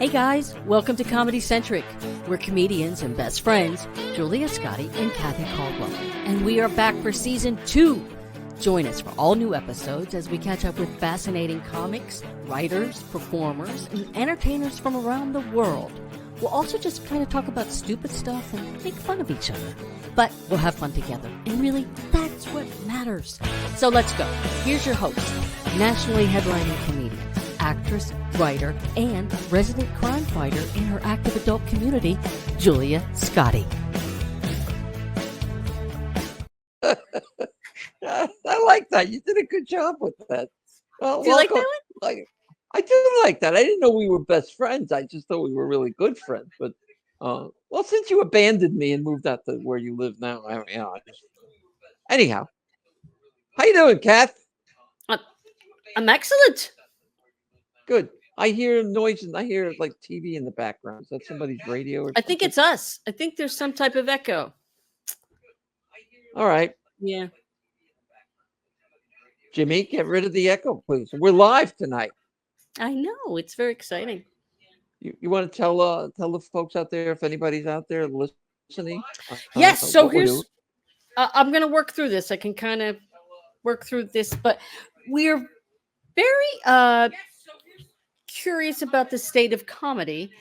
Hey guys, welcome to Comedy Centric. We're comedians and best friends, Julia Scotti and Kathy Caldwell, and we are back for season 2. Join us for all new episodes as we catch up with fascinating comics, writers, performers, and entertainers from around the world. We'll also just kind of talk about stupid stuff and make fun of each other. But we'll have fun together, and really, that's what matters. So let's go. Here's your host, nationally headlining comedian, actress, writer, and resident crime fighter in her active adult community, Julia Scotti. I like that. You did a good job with that. Well, Do you like that one? I do like that. I didn't know we were best friends. I just thought we were really good friends. But well, since you abandoned me and moved out to where you live now, anyhow, how you doing, Kath? I'm excellent. Good. I hear noise and I hear like TV in the background. Is that somebody's radio? Or I think it's us. I think there's some type of echo. All right. Yeah. Jimmy, get rid of the echo, please. We're live tonight. I know. It's very exciting. You want to tell the folks out there, if anybody's out there listening? Yes. So here's, I'm going to work through this. I can kind of work through this, but we're very curious about the state of comedy.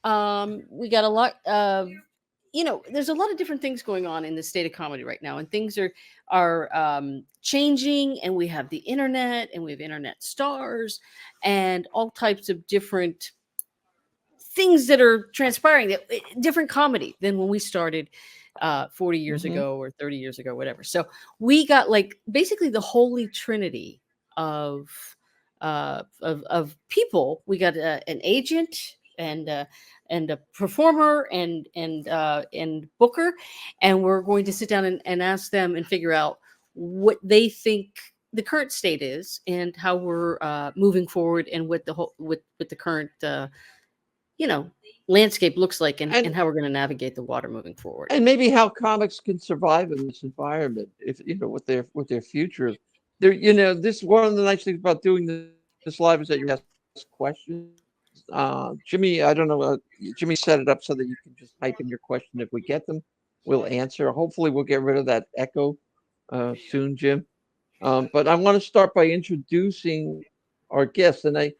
We got a lot of, there's a lot of different things going on in the state of comedy right now, and things are changing, and we have the internet, and we have internet stars, and all types of different things that are transpiring, different comedy than when we started 40 years ago or 30 years ago, whatever. So we got like basically the holy trinity of people. We got an agent and a performer and booker, and we're going to sit down and ask them and figure out what they think the current state is and how we're moving forward, and what the current landscape looks like, and how we're going to navigate the water moving forward, and maybe how comics can survive in this environment, if what their future is. This one of the nice things about doing this live is that you ask questions. Jimmy, I don't know. Jimmy set it up so that you can just type in your question. If we get them, we'll answer. Hopefully, we'll get rid of that echo soon, Jim. But I want to start by introducing our guests, and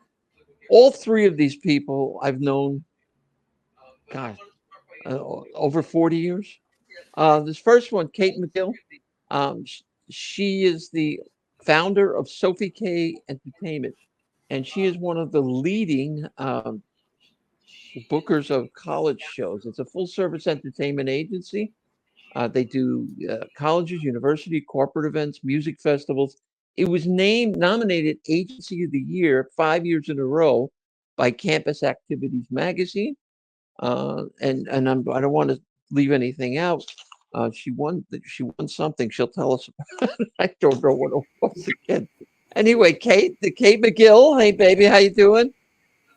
all three of these people I've known, over 40 years. This first one, Kate Magill, she is the founder of Sophie K Entertainment, and she is one of the leading bookers of college shows. It's a full-service entertainment agency. They do colleges, university, corporate events, music festivals. It was nominated Agency of the Year 5 years in a row by Campus Activities magazine. And I don't want to leave anything out. She won something. She'll tell us about it. I don't know what it was again. Anyway, Kate Magill. Hey, baby, how you doing?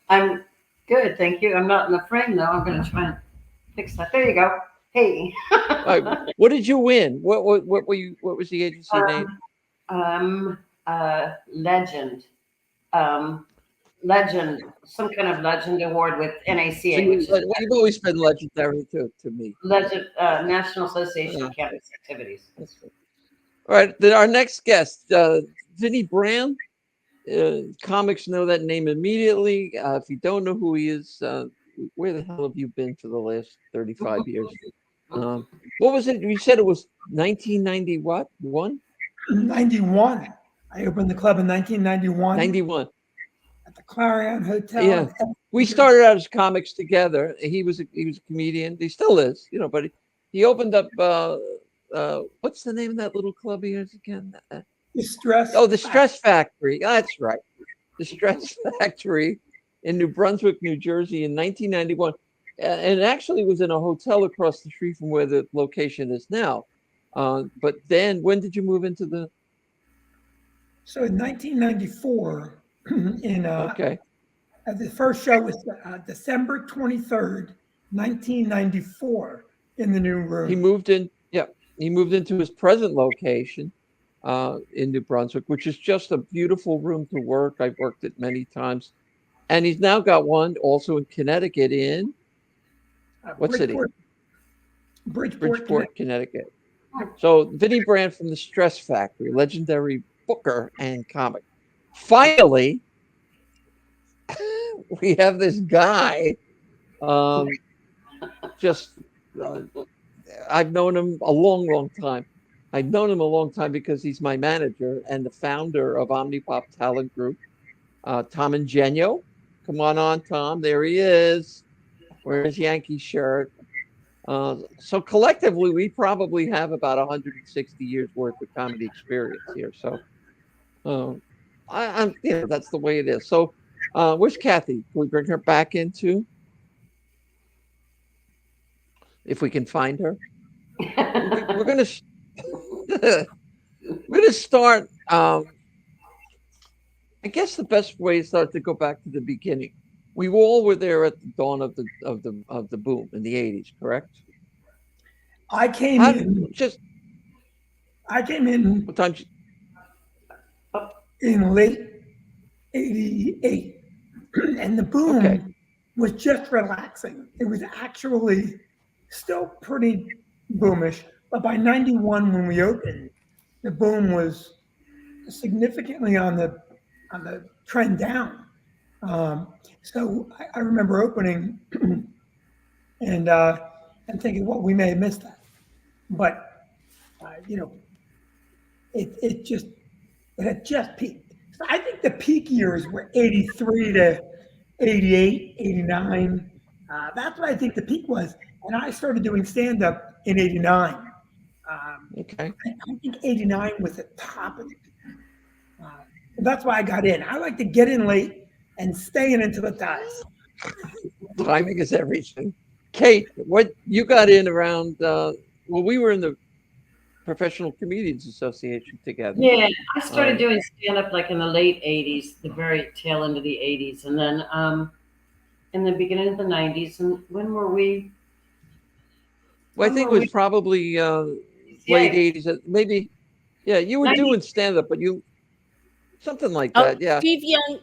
I'm good, thank you. I'm not in the frame though. I'm going to try and fix that. There you go. Hey. What did you win? What was the agency name? Legend. Legend, some kind of legend award with NACA. You've always been legendary to me. Legend, National Association of Campus Activities. All right, then our next guest, Vinny Brown. Comics know that name immediately. If you don't know who he is, where the hell have you been for the last 35 years? What was it? You said it was 1990 what? 91. I opened the club in 1991. 91. At the Clarion Hotel. Yeah, we started out as comics together. He was a comedian. He still is, but he opened up. What's the name of that little club he is again? The Stress. Oh, the Stress Factory. That's right, the Stress Factory in New Brunswick, New Jersey, in 1991, and it actually was in a hotel across the street from where the location is now. But then, when did you move into the? So in 1994. Okay. The first show was December 23rd, 1994, in the new room. He moved into his present location in New Brunswick, which is just a beautiful room to work. I've worked it many times. And he's now got one also in Connecticut in what city? Bridgeport, Connecticut. So Vinny Brand from the Stress Factory, legendary booker and comic. Finally, we have this guy. Just I've known him a long, long time. I've known him a long time because he's my manager and the founder of Omnipop Talent Group, Tom Ingegno. Come on, Tom. There he is, wearing his Yankee shirt. So collectively, we probably have about 160 years worth of comedy experience here. So I'm, that's the way it is. So where's Kathy? Can we bring her back into? If we can find her, we're gonna start. I guess the best way is start to go back to the beginning. We all were there at the dawn of the boom in the 80s, correct? I came in. What time? In late '88, and the boom was just relaxing. It was actually still pretty boomish, but by '91 when we opened, the boom was significantly on the trend down. So I remember opening and thinking, well, we may have missed that, but it had just peaked. So I think the peak years were '83 to '88, '89. That's what I think the peak was. And I started doing stand-up in '89. Okay. I think '89 was the top of it. That's why I got in. I like to get in late and stay in until it dies. Timing is everything. Kate, what you got in around? We were in the Professional Comedians Association together. Yeah, I started doing stand-up like in the late '80s, the very tail end of the '80s, and then in the beginning of the '90s. And when were we? Well, I think it was probably late '80s, maybe. Yeah, you were 90s. doing stand-up, but something like that. Yeah. Steve Young.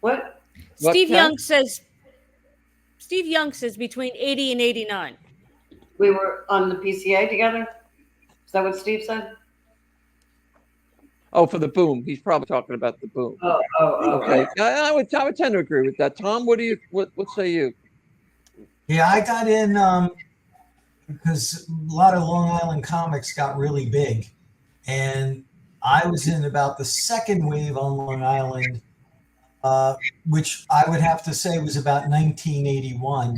What? Steve Young says between 80 and 89. We were on the PCA together? Is that what Steve said? Oh, for the boom. He's probably talking about the boom. Oh. Okay. I would tend to agree with that. Tom, what say you? Yeah, I got in because a lot of Long Island comics got really big. And I was in about the second wave on Long Island, which I would have to say was about 1981.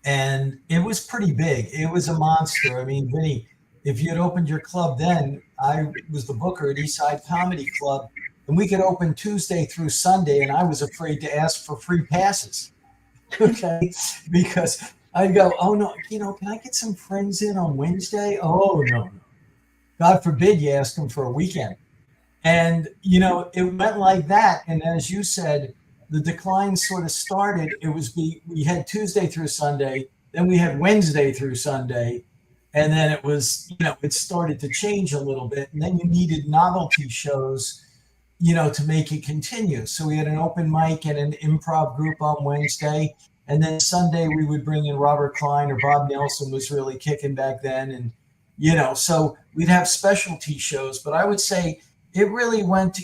And it was pretty big. It was a monster. I mean, Vinny, if you had opened your club then, I was the booker at Eastside Comedy Club, and we could open Tuesday through Sunday, and I was afraid to ask for free passes. Okay, because I'd go, oh no, can I get some friends in on Wednesday? Oh no. God forbid you ask them for a weekend. And, it went like that. And as you said, the decline sort of started. We had Tuesday through Sunday, then we had Wednesday through Sunday. And then it was, it started to change a little bit. And then you needed novelty shows, to make it continue. So we had an open mic and an improv group on Wednesday. And then Sunday we would bring in Robert Klein, or Bob Nelson was really kicking back then. And, so we'd have specialty shows. But I would say it really went,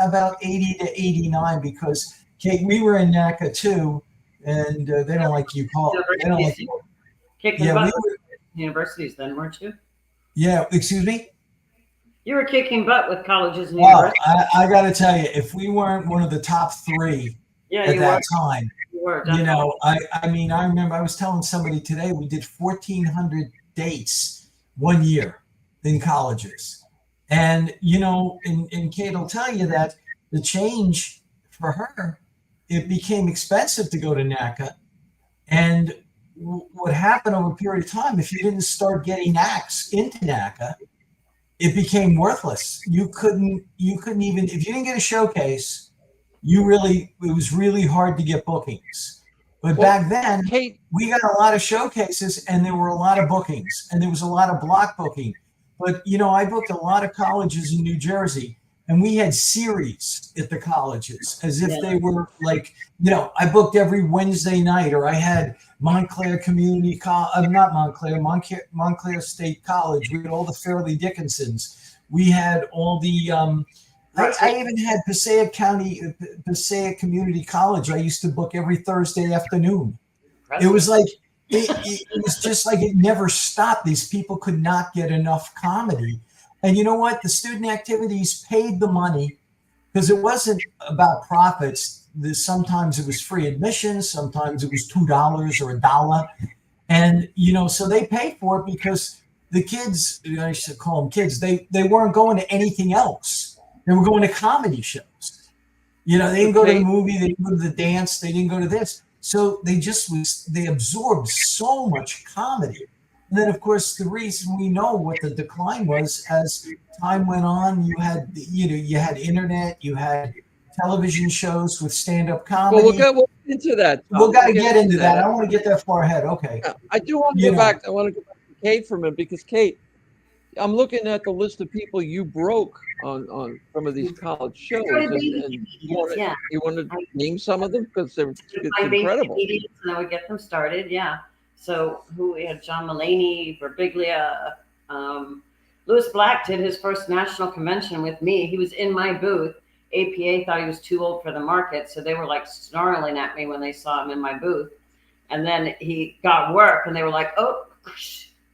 about 80 to 89, because Kate, we were in NACA too. And they don't like you, Paul. They don't like you. Kicking butt with universities then, weren't you? Yeah, excuse me? You were kicking butt with colleges and universities. I got to tell you, if we weren't one of the top three at that time, I mean, I remember I was telling somebody today, we did 1,400 dates 1 year in colleges. And, and Kate will tell you that the change for her, it became expensive to go to NACA. And what happened over a period of time, if you didn't start getting acts into NACA, it became worthless. You couldn't even, if you didn't get a showcase, it was really hard to get bookings. But back then, we got a lot of showcases and there were a lot of bookings and there was a lot of block booking. But, I booked a lot of colleges in New Jersey, And we had series at the colleges as if they were like, I booked every Wednesday night, or I had Montclair Community College, not Montclair, Montclair State College. We had all the Fairleigh Dickinsons. We had all the, I even had Passaic Community College. I used to book every Thursday afternoon. It was like, it was just like it never stopped. These people could not get enough comedy. And you know what? The student activities paid the money because it wasn't about profits. Sometimes it was free admission. Sometimes it was $2 or $1. And, so they paid for it because the kids, I should call them kids, they weren't going to anything else. They were going to comedy shows. They didn't go to the movie. They didn't go to the dance. They didn't go to this. So they absorbed so much comedy. And then, of course, the reason we know what the decline was, as time went on, you had internet, you had television shows with stand-up comedy. Well, we'll get into that. We'll got to get into that. I don't want to get that far ahead. Okay. Yeah, I do want to go back. I want to go back to Kate for a minute, because Kate, I'm looking at the list of people you broke on some of these college shows, and you want to name some of them, because it's incredible. And I would get them started. Yeah. So we had John Mulaney, Birbiglia, Louis Black did his first national convention with me. He was in my booth. APA thought he was too old for the market, so they were like snarling at me when they saw him in my booth. And then he got work, and they were like, "Oh,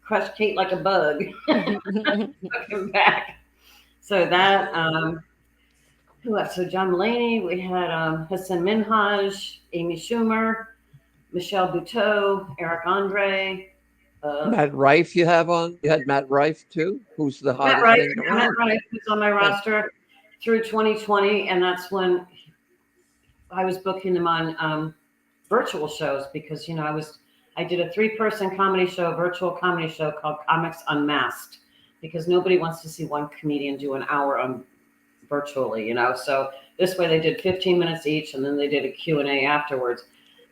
crushed Kate like a bug." Took him back. So that who else? So John Mulaney. We had Hassan Minhaj, Amy Schumer, Michelle Buteau, Eric Andre. Matt Rife you had Matt Rife too, who's the hottest thing around. Matt Rife was on my roster through 2020, and that's when I was booking them on virtual shows, because I did a 3-person virtual comedy show called Comics Unmasked, because nobody wants to see one comedian do an hour on virtually, So this way they did 15 minutes each, and then they did a Q&A afterwards.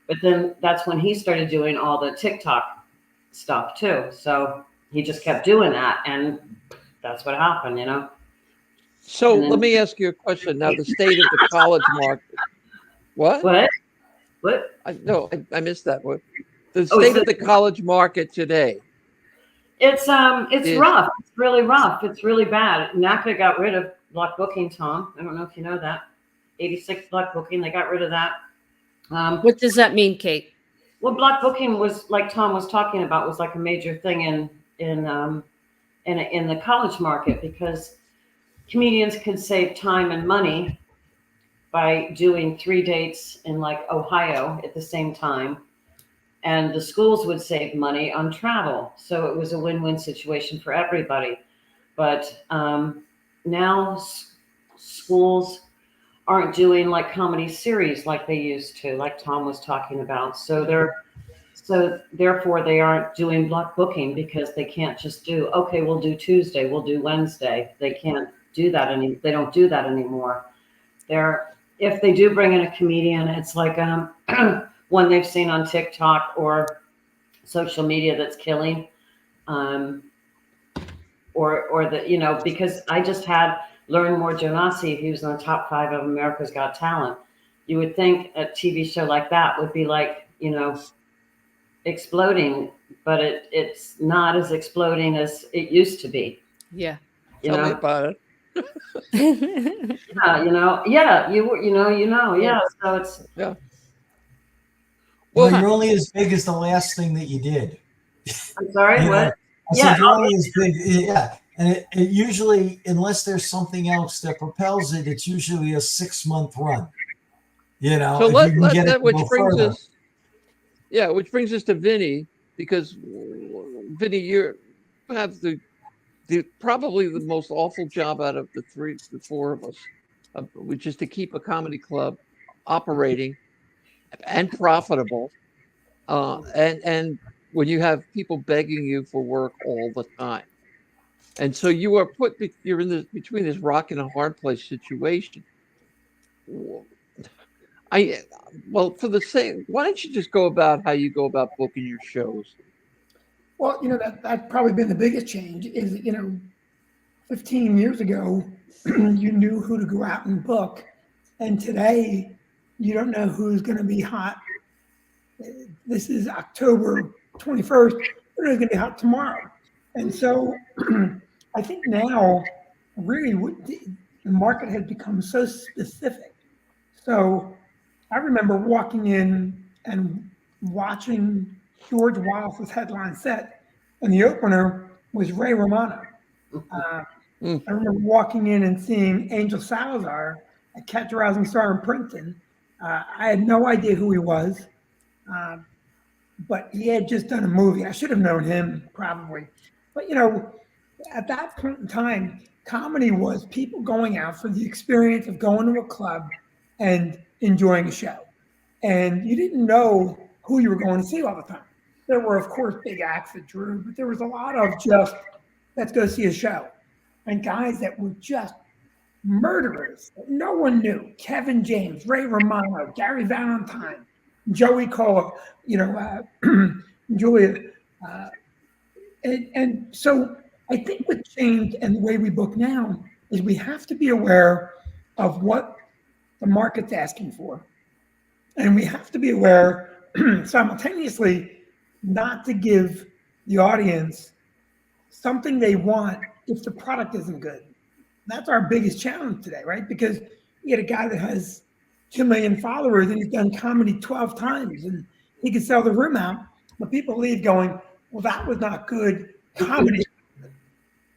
But then that's when he started doing all the TikTok stuff too. So he just kept doing that, and that's what happened, So let me ask you a question. Now, the state of the college market. What? What? I missed that one. The state of the college market today. It's rough. It's really rough. It's really bad. NACA got rid of block booking, Tom. I don't know if you know that. 86 block booking. They got rid of that. What does that mean, Kate? Well, block booking was, like Tom was talking about, was like a major thing in the college market, because comedians could save time and money by doing 3 dates in like Ohio at the same time, and the schools would save money on travel. So it was a win-win situation for everybody. But now schools aren't doing like comedy series like they used to, like Tom was talking about. So therefore they aren't doing block booking, because they can't just do, okay, we'll do Tuesday, we'll do Wednesday. They can't do that they don't do that anymore. If they do bring in a comedian, it's like one they've seen on TikTok or social media that's killing, or the, because I just had Learn More Jonasi, who's in the top 5 of America's Got Talent. You would think a TV show like that would be like, exploding, but it's not as exploding as it used to be. Yeah. Tell me about it. Yeah. So it's Well, you're only as big as the last thing that you did. I'm sorry. What? I said you're only as big. Yeah. And it usually, unless there's something else that propels it, it's usually a 6-month run. So which brings us to Vinny, because Vinny, you have the probably the most awful job out of the 4 of us, which is to keep a comedy club operating and profitable, and when you have people begging you for work all the time. And so you're in between this rock and a hard place situation. For the same, why don't you just go about how you go about booking your shows? Well, that's probably been the biggest change is, 15 years ago, you knew who to go out and book. And today, you don't know who's going to be hot. This is October 21st. Who's going to be hot tomorrow? And so I think now, really, the market has become so specific. So I remember walking in and watching George Wallace's headline set, and the opener was Ray Romano. I remember walking in and seeing Angel Salazar, a Catch a Rising Star in Princeton. I had no idea who he was, but he had just done a movie. I should have known him probably. But, at that point in time, comedy was people going out for the experience of going to a club and enjoying a show. And you didn't know who you were going to see all the time. There were, of course, big acts that drew, but there was a lot of just, let's go see a show. And guys that were just murderers that no one knew. Kevin James, Ray Romano, Gary Valentine, Joey Cola, Julia. And so I think what changed and the way we book now is we have to be aware of what the market's asking for. And we have to be aware simultaneously not to give the audience something they want if the product isn't good. That's our biggest challenge today, right? Because you get a guy that has 2 million followers and he's done comedy 12 times and he can sell the room out, but people leave going, well, that was not good comedy.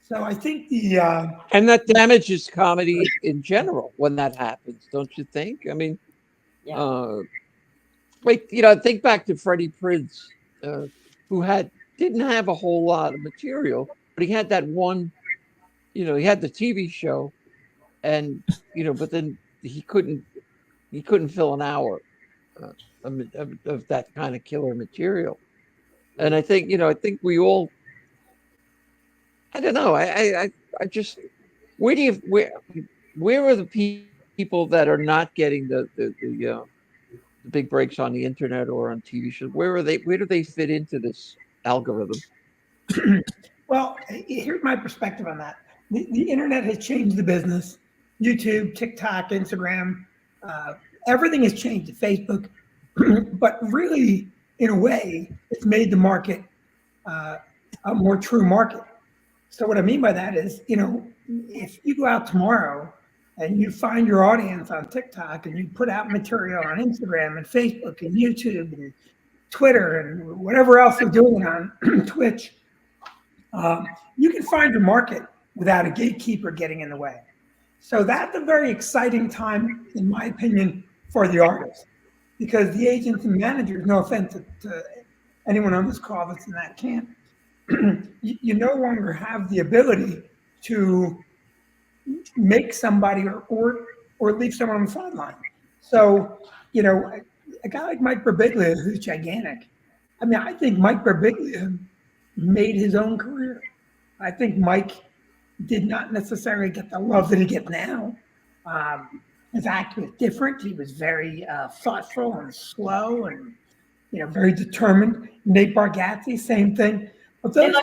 So I think and that damages comedy in general when that happens, don't you think? I mean, think back to Freddie Prinze, who didn't have a whole lot of material, but he had that one, he had the TV show, and but then he couldn't fill an hour of that kind of killer material. And I think we all, I don't know, I just, where are the people that are not getting the big breaks on the internet or on TV shows? Where do they fit into this algorithm? Well, here's my perspective on that. The internet has changed the business. YouTube, TikTok, Instagram, everything has changed. Facebook, but really, in a way, it's made the market a more true market. So what I mean by that is, if you go out tomorrow and you find your audience on TikTok and you put out material on Instagram and Facebook and YouTube and Twitter and whatever else they're doing on Twitch, you can find your market without a gatekeeper getting in the way. So that's a very exciting time, in my opinion, for the artists, because the agents and managers, no offense to anyone on this call that's in that camp, you no longer have the ability to make somebody or leave someone on the sideline. So, a guy like Mike Birbiglia, who's gigantic, I think Mike Birbiglia made his own career. I think Mike did not necessarily get the love that he gets now. His act was different. He was very thoughtful and slow and, very determined. Nate Bargatze, same thing. But those,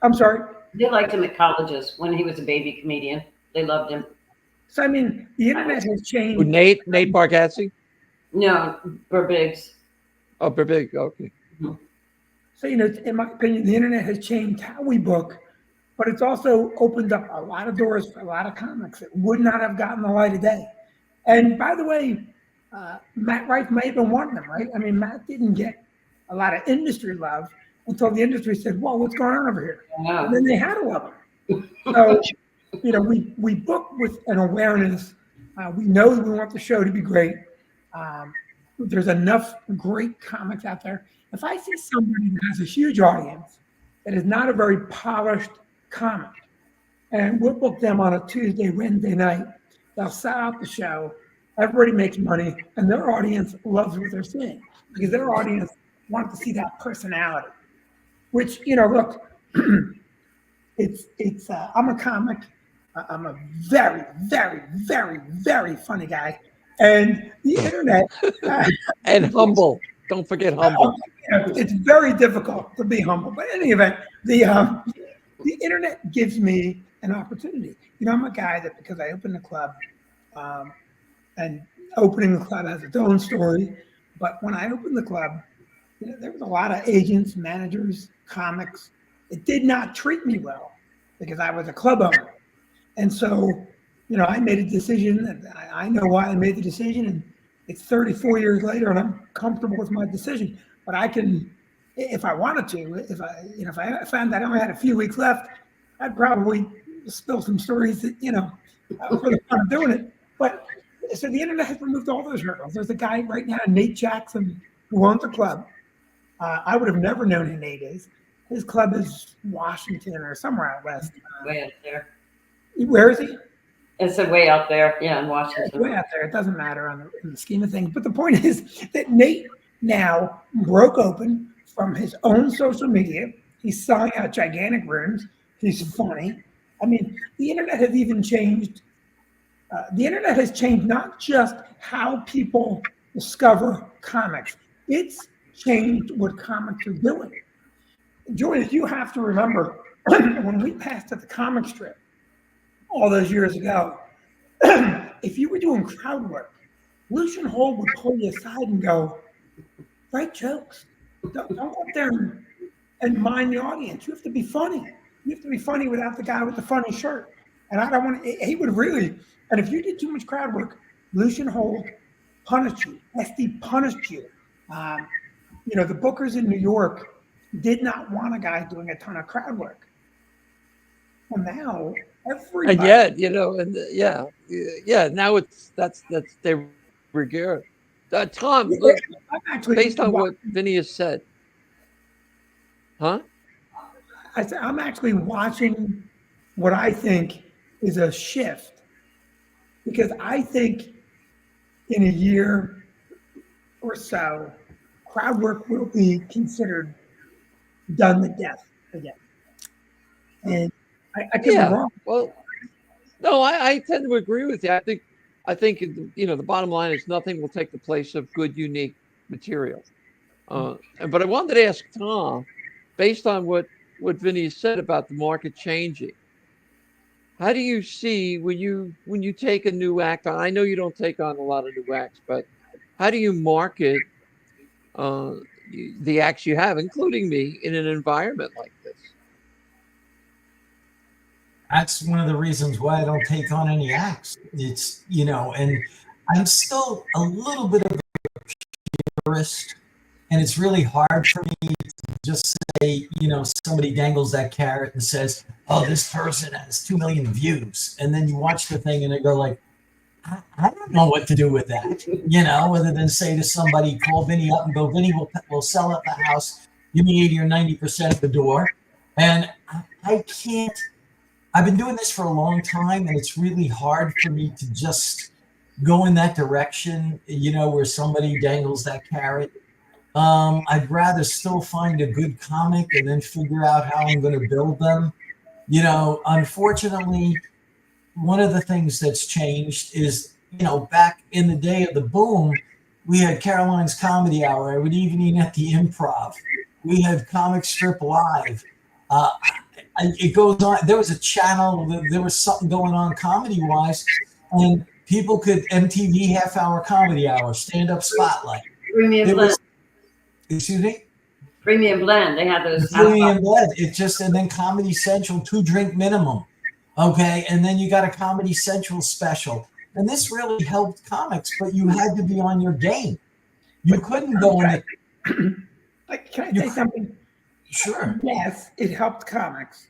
I'm sorry? They liked him at colleges when he was a baby comedian. They loved him. So, the internet has changed. Nate Bargatze? No, Birbiglia. Oh, Birbiglia, okay. Mm-hmm. So, in my opinion, the internet has changed how we book, but it's also opened up a lot of doors for a lot of comics that would not have gotten the light of day. And by the way, Matt Rife may have been one of them, right? Matt didn't get a lot of industry love until the industry said, whoa, what's going on over here? Yeah. And then they had to love him. So, we book with an awareness. We know that we want the show to be great. There's enough great comics out there. If I see somebody that has a huge audience that is not a very polished comic, and we'll book them on a Tuesday, Wednesday night, they'll sell out the show, everybody makes money, and their audience loves what they're seeing because their audience wants to see that personality, which, look, it's I'm a comic. I'm a very, very, very, very funny guy. And the internet. And humble. Don't forget humble. It's very difficult to be humble. But in any event, the the internet gives me an opportunity. I'm a guy that, because I opened the club, and opening the club has its own story. But when I opened the club, there was a lot of agents, managers, comics. It did not treat me well because I was a club owner. And so, I made a decision, and I know why I made the decision, and it's 34 years later, and I'm comfortable with my decision. But I can, if I wanted to, if I found that I only had a few weeks left, I'd probably spill some stories that, for the fun of doing it. But so the internet has removed all those hurdles. There's a guy right now, Nate Jackson, who owns a club. I would have never known who Nate is. His club is Washington or somewhere out west. Way out there. Where is he? It's way out there, yeah, in It's Washington. way out there. It doesn't matter in the scheme of things. But the point is that Nate now broke open from his own social media. He's selling out gigantic rooms. He's funny. I mean, the internet has even changed. The internet has changed not just how people discover comics. It's changed what comics are doing. Joy, you have to remember when we passed at the comic strip all those years ago, if you were doing crowd work, Lucian Hall would pull you aside and go, write jokes. Don't go up there and mind the audience. You have to be funny. You have to be funny without the guy with the funny shirt. And I don't want to, he would really, and if you did too much crowd work, Lucian Hall punished you. SD punished you. The bookers in New York did not want a guy doing a ton of crowd work. Well, now everybody. And yet, now that's their regard. Tom, look, based on what Vinny has said, huh? I said I'm actually watching what I think is a shift, because I think in a year or so, crowd work will be considered done to death again. And I could be wrong. Well, no, I tend to agree with you. I think the bottom line is nothing will take the place of good, unique material. But I wanted to ask Tom, based on what Vinny said about the market changing, how do you see when you take a new act on? I know you don't take on a lot of new acts, but how do you market the acts you have, including me, in an environment like this? That's one of the reasons why I don't take on any acts. It's, and I'm still a little bit of a purist, and it's really hard for me to just say, somebody dangles that carrot and says, oh, this person has 2 million views. And then you watch the thing and they go like, I don't know what to do with that, other than say to somebody, call Vinny up and go, Vinny, we'll sell at the house. Give me 80 or 90% of the door. And I can't. I've been doing this for a long time, and it's really hard for me to just go in that direction, where somebody dangles that carrot. I'd rather still find a good comic and then figure out how I'm going to build them. Unfortunately, one of the things that's changed is, back in the day of the boom, we had Caroline's Comedy Hour every evening at the Improv. We had Comic Strip Live. It goes on. There was a channel. There was something going on comedy-wise, and people could MTV half-hour comedy hour, stand-up spotlight. Premium Blend. Excuse me? Premium Blend. They had those. Premium Blend. And then Comedy Central, 2-drink minimum. Okay, and then you got a Comedy Central special. And this really helped comics, but you had to be on your game. You couldn't go in. Can I say something? Sure. Yes, it helped comics.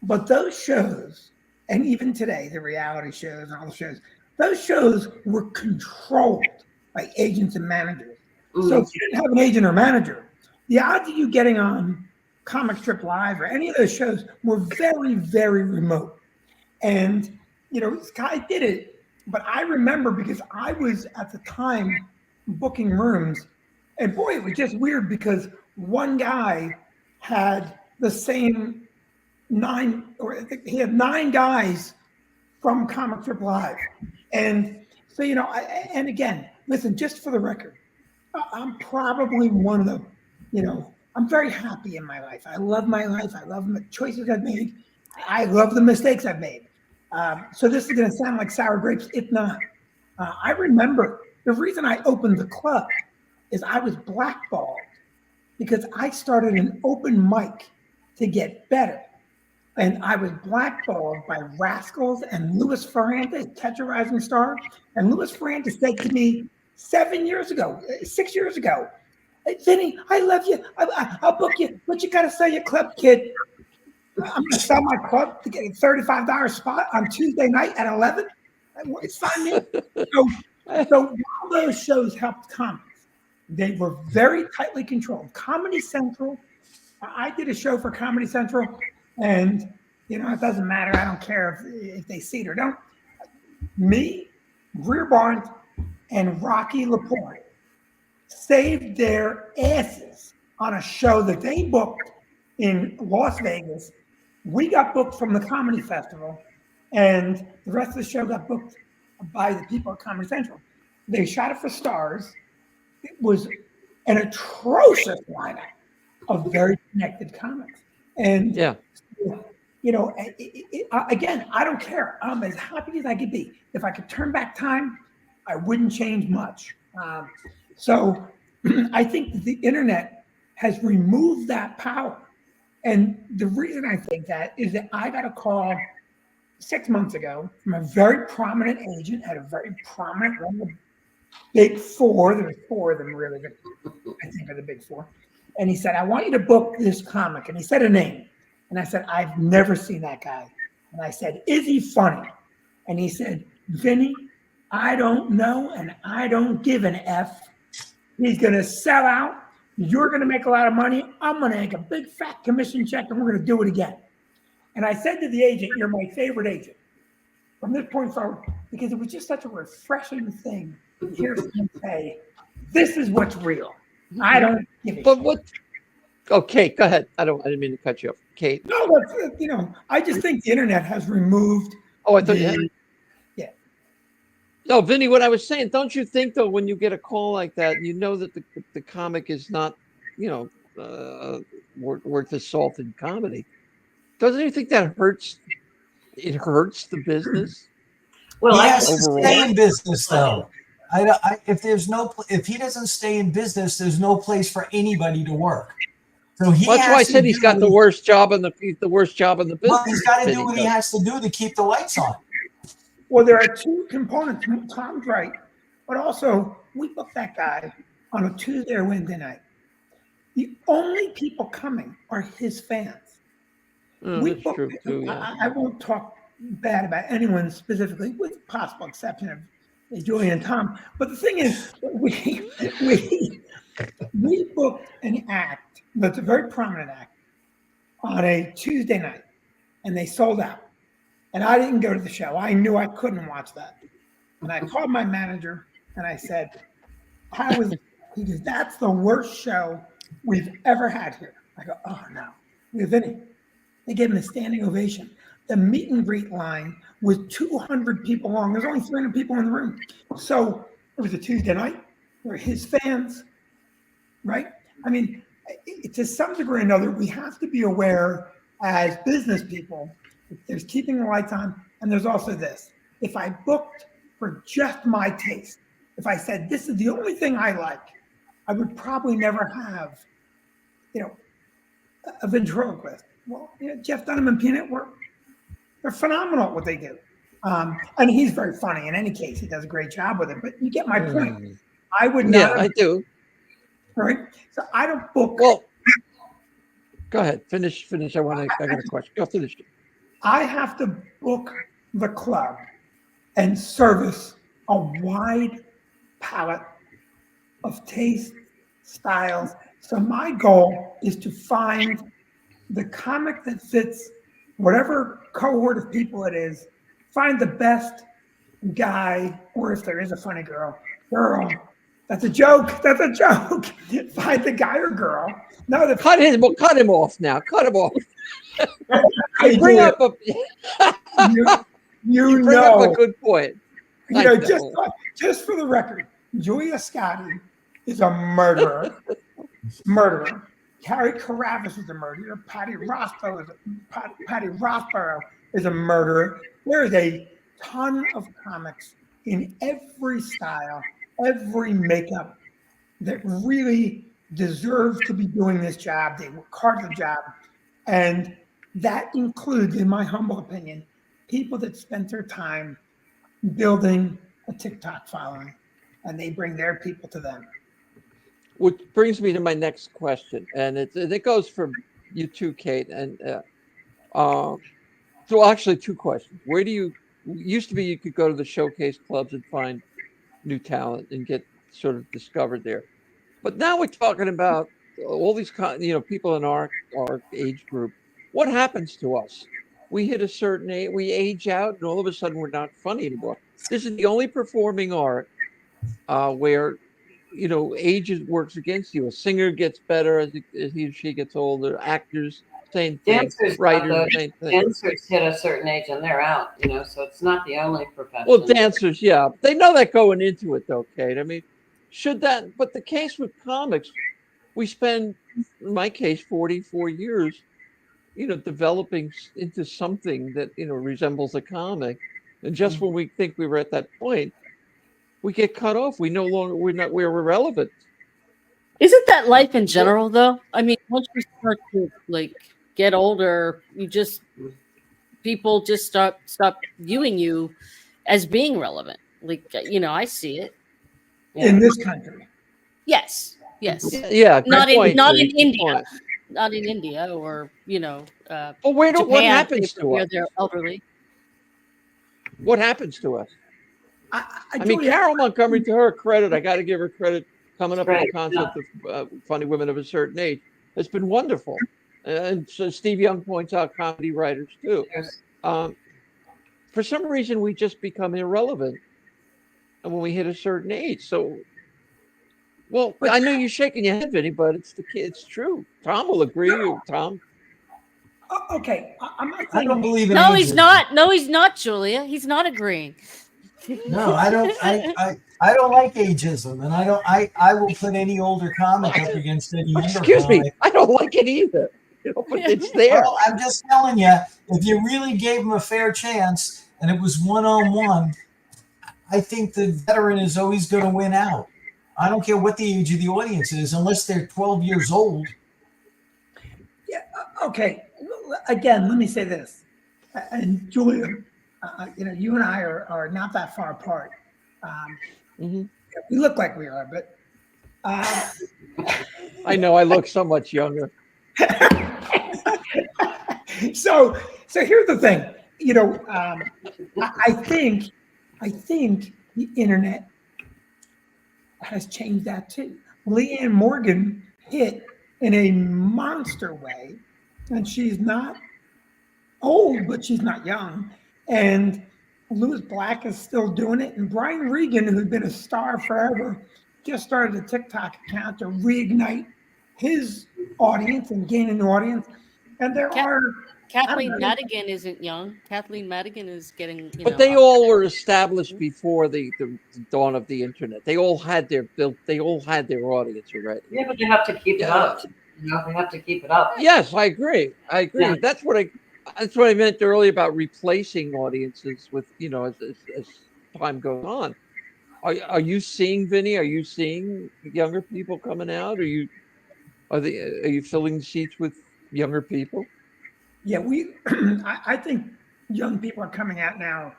But those shows, and even today, the reality shows and all the shows, those shows were controlled by agents and managers. Mm. So if you didn't have an agent or manager, the odds of you getting on Comic Strip Live or any of those shows were very, very remote. And, this guy did it. But I remember, because I was at the time booking rooms, and boy, it was just weird because one guy had the same 9, or he had 9 guys from Comic Strip Live. And so, and again, listen, just for the record, I'm probably one of the, I'm very happy in my life. I love my life. I love the choices I've made. I love the mistakes I've made. So this is going to sound like sour grapes. It's not. I remember the reason I opened the club is I was blackballed because I started an open mic to get better. And I was blackballed by Rascals and Louis Ferrante, Catch a Rising Star. And Louis Ferrante said to me 6 years ago, "Hey, Vinny, I love you. I'll book you, but you got to sell your club, kid. I'm going to sell my club to get a $35 spot on Tuesday night at 11. It's fine, man." So while those shows helped comics, they were very tightly controlled. Comedy Central, I did a show for Comedy Central, and it doesn't matter. I don't care if they see it or don't. Me, Greer Barnes, and Rocky Laporte saved their asses on a show that they booked in Las Vegas. We got booked from the Comedy Festival, and the rest of the show got booked by the people at Comedy Central. They shot it for Stars. It was an atrocious lineup of very connected comics. And again, I don't care. I'm as happy as I could be. If I could turn back time, I wouldn't change much. So I think that the internet has removed that power. And the reason I think that is that I got a call 6 months ago from a very prominent agent at a very prominent one of the big four. There's four of them really that I think are the big four. And he said, "I want you to book this comic." And he said a name. And I said, "I've never seen that guy." And I said, "Is he funny?" And he said, "Vinny, I don't know, and I don't give an F. He's going to sell out. You're going to make a lot of money. I'm going to make a big fat commission check, and we're going to do it again." And I said to the agent, "You're my favorite agent from this point forward," because it was just such a refreshing thing to hear someone say, "This is what's real. I don't give a shit." But what? Okay, go ahead. I didn't mean to cut you off, Kate. No, I just think the internet has removed. Oh, I thought you. Yeah. No, Vinny, what I was saying, don't you think though, when you get a call like that, you know that the comic is not, worth the salt in comedy? Doesn't you think that hurts? It hurts the business. Well, he has to stay in business though. If he doesn't stay in business, there's no place for anybody to work. So that's why I said he's got the worst job in the business. Well, he's got to do what he has to do to keep the lights on. Well, there are two components. Tom's right, but also we booked that guy on a Tuesday or Wednesday night. The only people coming are his fans. That's true too. Yeah. I won't talk bad about anyone specifically, with possible exception of Julie and Tom. But the thing is, we booked an act that's a very prominent act on a Tuesday night, and they sold out. And I didn't go to the show. I knew I couldn't watch that. And I called my manager and I said, "How was it?" He goes, "That's the worst show we've ever had here." I go, "Oh no." He goes, "Vinny." They gave him a standing ovation. The meet and greet line was 200 people long. There's only 300 people in the room. So it was a Tuesday night. They're his fans, right? I mean, to some degree or another, we have to be aware as business people. There's keeping the lights on, and there's also this. If I booked for just my taste, if I said this is the only thing I like, I would probably never have, a ventriloquist. Well, Jeff Dunham and Peanut they're phenomenal at what they do. And he's very funny. In any case, he does a great job with it. But you get my point. I would not. Yeah, I do. Right. So I don't book. Well, go ahead. Finish. I got a question. Go finish. I have to book the club and service a wide palette of taste, styles. So my goal is to find the comic that fits whatever cohort of people it is, find the best guy, or if there is a funny girl, that's a joke. Find the guy or girl. No, cut him off now. Cut him off. You bring up a good point. Just for the record, Julia Scotti is a murderer. Carrie Carruthers is a murderer. Patty Rothborough is a murderer. There is a ton of comics in every style, every makeup that really deserve to be doing this job. They work hard for the job. And that includes, in my humble opinion, people that spent their time building a TikTok following, and they bring their people to them. Which brings me to my next question, and it goes for you too, Kate. And so actually, two questions. Where do you used to be? You could go to the showcase clubs and find new talent and get sort of discovered there, but now we're talking about all these people in our age group. What happens to us? We hit a certain age, we age out, and all of a sudden we're not funny anymore. This is the only performing art where age works against you. A singer gets better as he or she gets older. Actors, same thing. Dancers, Writers, same thing. Dancers hit a certain age and they're out, so it's not the only profession. Well, dancers, yeah. They know that going into it, though, Kate. I mean, but the case with comics, we spend, in my case, 44 years, developing into something that, resembles a comic. And just when we think we were at that point, we get cut off. We're irrelevant. Isn't that life in general, though? I mean, once you start to get older, people just stop viewing you as being relevant. I see it in this country. Yes. Yeah. Not point, in India. Not in India, or But what happens to us? They're elderly. What happens to us? I mean, Carol Montgomery, to her credit, I got to give her credit, coming up with the concept of funny women of a certain age. It's been wonderful. And so Steve Young points out comedy writers too. Yes. For some reason, we just become irrelevant when we hit a certain age. So, I know you're shaking your head, Vinny, but it's true. Tom will agree. Tom. Okay, I'm not. I don't believe in No, ageism. he's not. No, he's not, Julia. He's not agreeing. No, I don't. I don't like ageism, and I will put any older comic up against any younger Excuse me, comic. I don't like it either. But it's there. Well, I'm just telling you, if you really gave them a fair chance and it was 1-on-1, I think the veteran is always going to win out. I don't care what the age of the audience is, unless they're 12 years old. Yeah. Okay. Again, let me say this, and Julia, you and I are not that far apart. We look like we are, but I know I look so much younger. So here's the thing. I think the internet has changed that too. Leanne Morgan hit in a monster way, and she's not old, but she's not young. And Louis Black is still doing it, and Brian Regan, who's been a star forever, just started a TikTok account to reignite his audience and gain an audience. And there are Kathleen Madigan isn't young. Kathleen Madigan is getting. But they all were established before the dawn of the internet. They all had their audience already. Yeah, but they have to keep it up. They have to keep it up. Yes, I agree. Yeah. That's what I meant earlier about replacing audiences with as time goes on. Are you seeing, Vinny? Are you seeing younger people coming out? Are you filling the seats with younger people? Yeah, I think young people are coming out now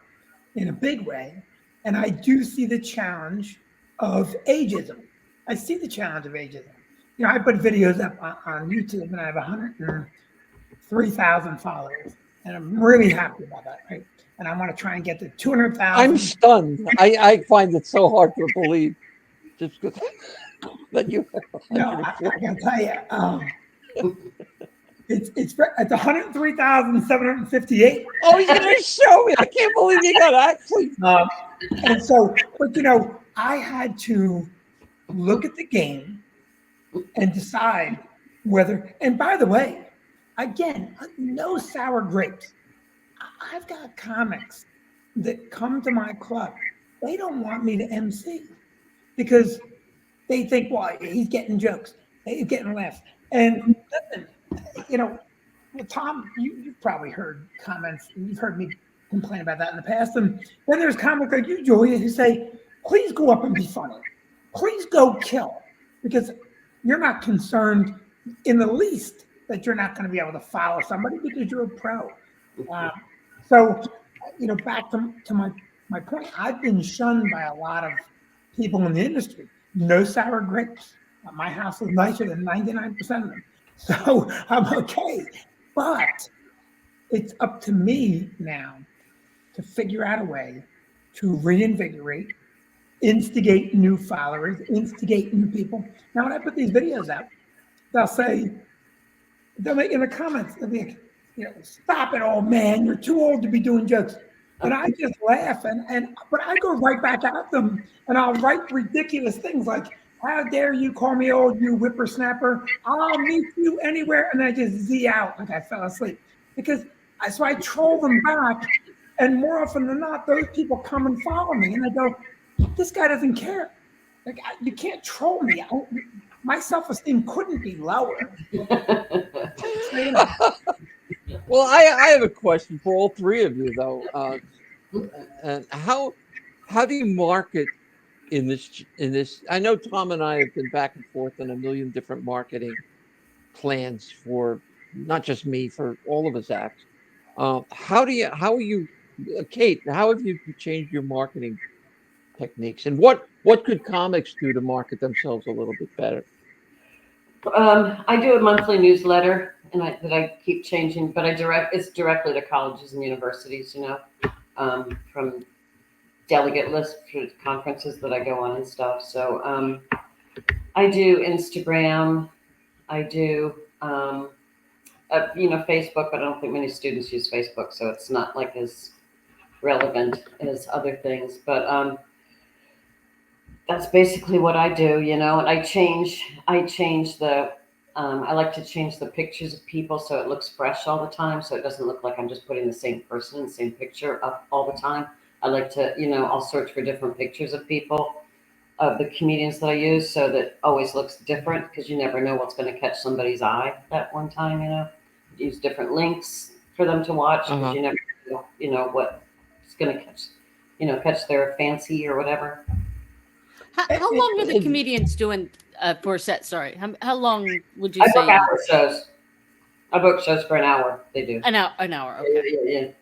in a big way, and I do see the challenge of ageism. I see the challenge of ageism. I put videos up on YouTube, and I have 103,000 followers, and I'm really happy about that, right? And I want to try and get to 200,000. I'm stunned. I find it so hard to believe, just because that you. No, I gotta tell you, it's 103,758. Oh, you're gonna show me? I can't believe you got actually. And so, but I had to look at the game and decide whether. And by the way, again, no sour grapes. I've got comics that come to my club. They don't want me to MC because they think, well, he's getting jokes, he's getting laughs. And listen, well, Tom, you've probably heard comments, and you've heard me complain about that in the past. And then there's comics like you, Julia, who say, please go up and be funny. Please go kill. Because you're not concerned in the least that you're not going to be able to follow somebody because you're a pro. So, back to my point, I've been shunned by a lot of people in the industry. No sour grapes. My house is nicer than 99% of them. So I'm okay. But it's up to me now to figure out a way to reinvigorate, instigate new followers, instigate new people. Now, when I put these videos out, they'll make in the comments, they'll be like, stop it, old man, you're too old to be doing jokes. And I just laugh, but I go right back at them, and I'll write ridiculous things like, how dare you call me old, you whippersnapper? I'll meet you anywhere. And I just Z out like I fell asleep. So I troll them back. And more often than not, those people come and follow me. And I go, this guy doesn't care. Like, you can't troll me. My self-esteem couldn't be lower. Well, I have a question for all three of you, though. And how do you market in this? I know Tom and I have been back and forth on a million different marketing plans for not just me, for all of us acts. How are you, Kate? How have you changed your marketing techniques, and what could comics do to market themselves a little bit better? I do a monthly newsletter, and that I keep changing, but it's directly to colleges and universities, from delegate list for conferences that I go on and stuff. So I do Instagram, I do Facebook, but I don't think many students use Facebook, so it's not like as relevant as other things. But that's basically what I do, and I change the I like to change the pictures of people so it looks fresh all the time, so it doesn't look like I'm just putting the same person in the same picture up all the time. I like to, I'll search for different pictures of people, of the comedians that I use, so that always looks different, because you never know what's going to catch somebody's eye that one time, Use different links for them to watch, because you never know what's going to catch their fancy or whatever. How long are the comedians doing for a set? Sorry, how long would you say? I book hour shows. I book shows for an hour. They do an hour. Okay. Yeah.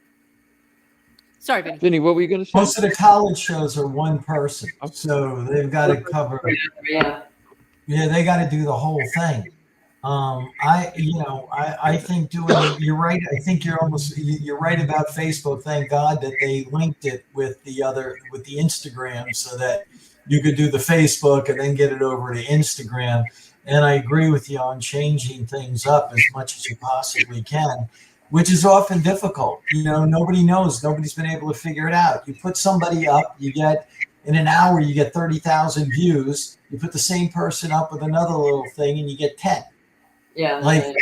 Sorry, Vinny. Vinny, what were you going to say? Most of the college shows are one person, so they've got to cover. Yeah, they got to do the whole thing. I think doing it, you're right. I think you're right about Facebook. Thank God that they linked it with the Instagram, so that you could do the Facebook and then get it over to Instagram. And I agree with you on changing things up as much as you possibly can, which is often difficult. Nobody knows. Nobody's been able to figure it out. You put somebody up, in an hour, you get 30,000 views. You put the same person up with another little thing and you get 10. Yeah. I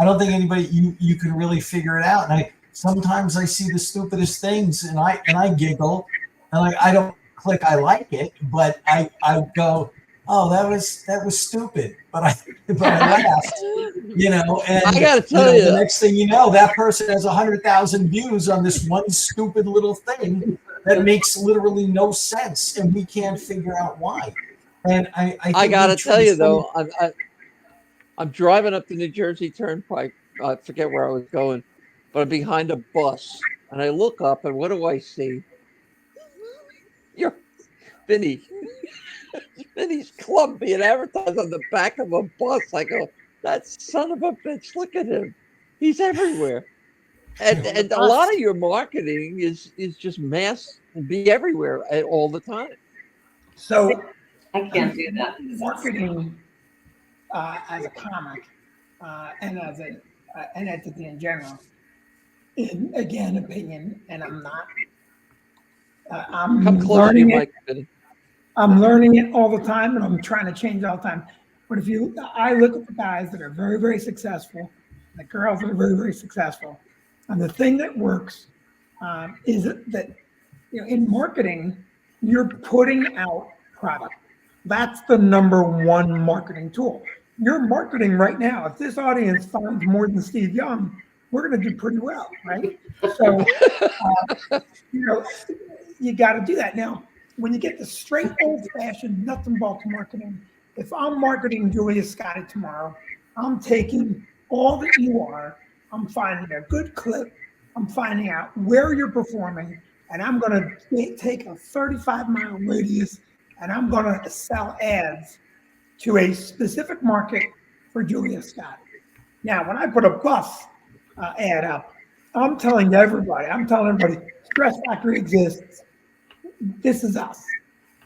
don't think anybody, you can really figure it out. And sometimes I see the stupidest things and I giggle, and I don't click I like it, but I go, oh, that was stupid, but I laughed, and I gotta tell you, the next thing you know, that person has 100,000 views on this one stupid little thing that makes literally no sense, and we can't figure out why. And I gotta tell you though, I'm driving up the New Jersey Turnpike. I forget where I was going, but I'm behind a bus, and I look up, and what do I see? You're Vinny. Vinny's club being advertised on the back of a bus. I go, that son of a bitch, look at him. He's everywhere. And a lot of your marketing is just mass and be everywhere all the time. So I can't do that. Marketing as a comic and as an entity in general, in, again, opinion, and I'm not. I'm learning it. I'm learning it all the time, and I'm trying to change all the time. But I look at the guys that are very, very successful, the girls that are very, very successful, and the thing that works is that in marketing, you're putting out product. That's the number one marketing tool. you're marketing right now. If this audience finds more than Steve Young, we're going to do pretty well, right? So, you got to do that. Now, when you get the straight old-fashioned nuts and bolts marketing, if I'm marketing Julia Scotti tomorrow, I'm taking all that you are, I'm finding a good clip, I'm finding out where you're performing, and I'm going to take a 35-mile radius, and I'm going to sell ads to a specific market for Julia Scotti. Now, when I put a bus ad up, I'm telling everybody, Stress Factory exists. This is us.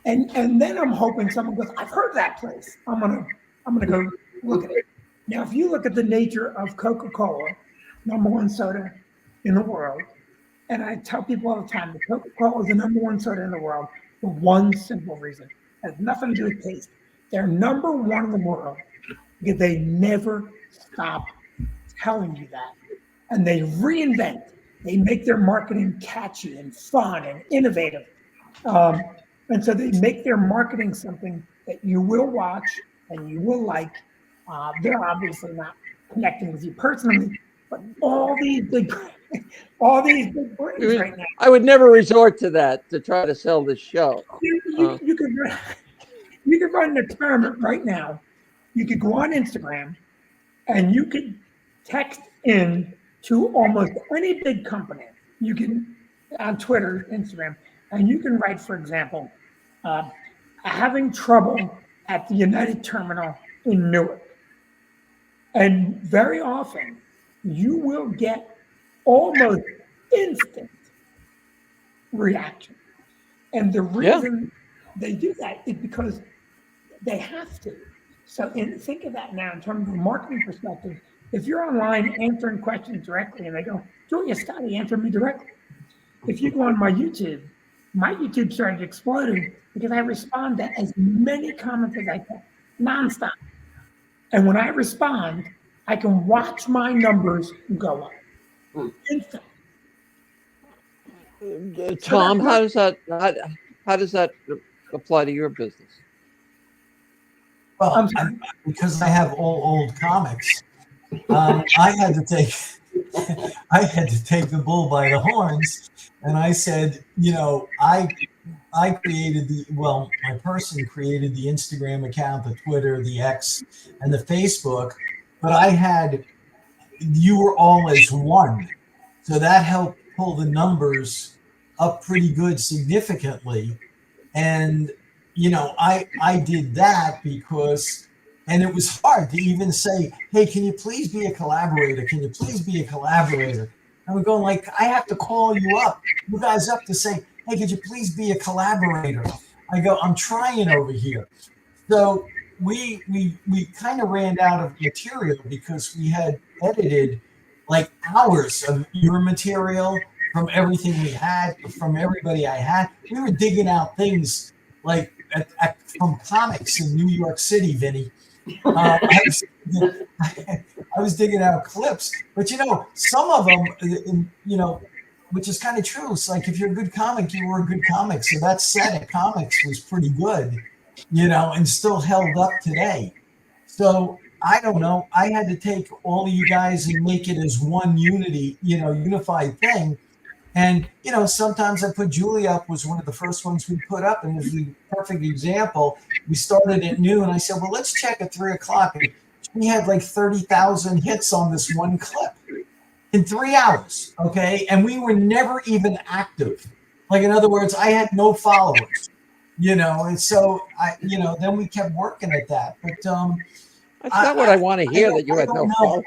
And then I'm hoping someone goes, I've heard that place. I'm gonna go look at it. Now, if you look at the nature of Coca-Cola, #1 soda in the world, and I tell people all the time that Coca-Cola is the #1 soda in the world for one simple reason. It has nothing to do with taste. They're #1 in the world because they never stop telling you that. And they reinvent. They make their marketing catchy and fun and innovative. And so they make their marketing something that you will watch and you will like. They're obviously not connecting with you personally, but all these big brands right now. I would never resort to that to try to sell this show. You could run an experiment right now. You could go on Instagram and you could text in to almost any big company. You can on Twitter, Instagram, and you can write, for example, having trouble at the United Terminal in Newark. And very often you will get almost instant reaction. And the reason they do that is because they have to. So think of that now in terms of a marketing perspective. If you're online answering questions directly and they go, Julia Scotti, answer me directly. If you go on my YouTube started exploding because I respond to as many comments as I can, nonstop. And when I respond, I can watch my numbers go up. Instantly. Tom, how does that apply to your business? Well, because I have all old comics, I had to take the bull by the horns, and I said, I created my person created the Instagram account, the Twitter, the X, and the Facebook, but you were all as one, so that helped pull the numbers up pretty good, significantly, and I did that because. And it was hard to even say, hey, can you please be a collaborator? Can you please be a collaborator? And we're going like, I have to call you guys up to say, hey, could you please be a collaborator? I go, I'm trying over here. So we kind of ran out of material because we had edited like hours of your material from everything we had, from everybody I had. We were digging out things like from comics in New York City, Vinny. I was digging out clips, but some of them, which is kind of true. It's like if you're a good comic, you were a good comic. So that set of comics was pretty good, and still held up today. So I don't know. I had to take all of you guys and make it as one unified thing. And, sometimes I put Julia up, was one of the first ones we put up. And as the perfect example, we started at noon. I said, well, let's check at 3:00. And we had like 30,000 hits on this one clip in 3 hours. Okay. And we were never even active. Like, in other words, I had no followers, and so then we kept working at that. But, that's not what I want to hear, that you had no followers.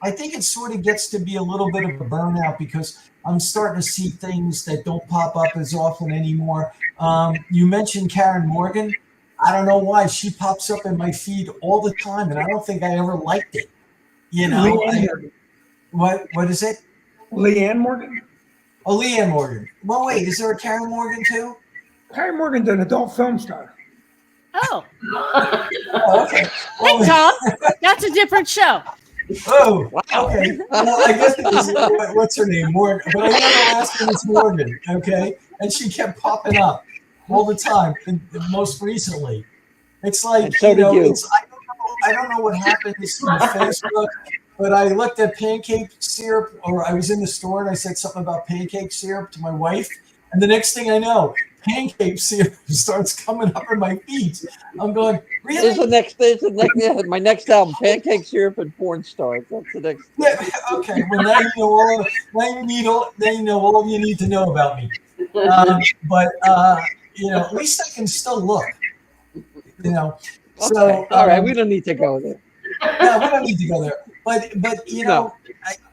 I think it sort of gets to be a little bit of a burnout because I'm starting to see things that don't pop up as often anymore. You mentioned Karen Morgan. I don't know why. She pops up in my feed all the time, and I don't think I ever liked it. What is it? Leanne Morgan. Oh, Leanne Morgan. Well, wait, is there a Karen Morgan too? Karen Morgan's an adult film star. Oh. Oh, okay. Hey, Tom. That's a different show. Oh, wow. Okay. Well, I guess it was, what's her name? Morgan. But I know the last name is Morgan, okay? And she kept popping up all the time, and most recently. It's like, and so did you. I don't know what happens on Facebook, but I looked at pancake syrup, or I was in the store and I said something about pancake syrup to my wife, and the next thing I know, pancake syrup starts coming up in my feed. I'm going, really? There's the next, yeah, my next album, Pancake Syrup and Porn Stars. That's the next. Yeah, okay. Well, now you know all. Now you know all you need to know about me. But at least I can still look. So okay. All right, we don't need to go there. No, we don't need to go there. But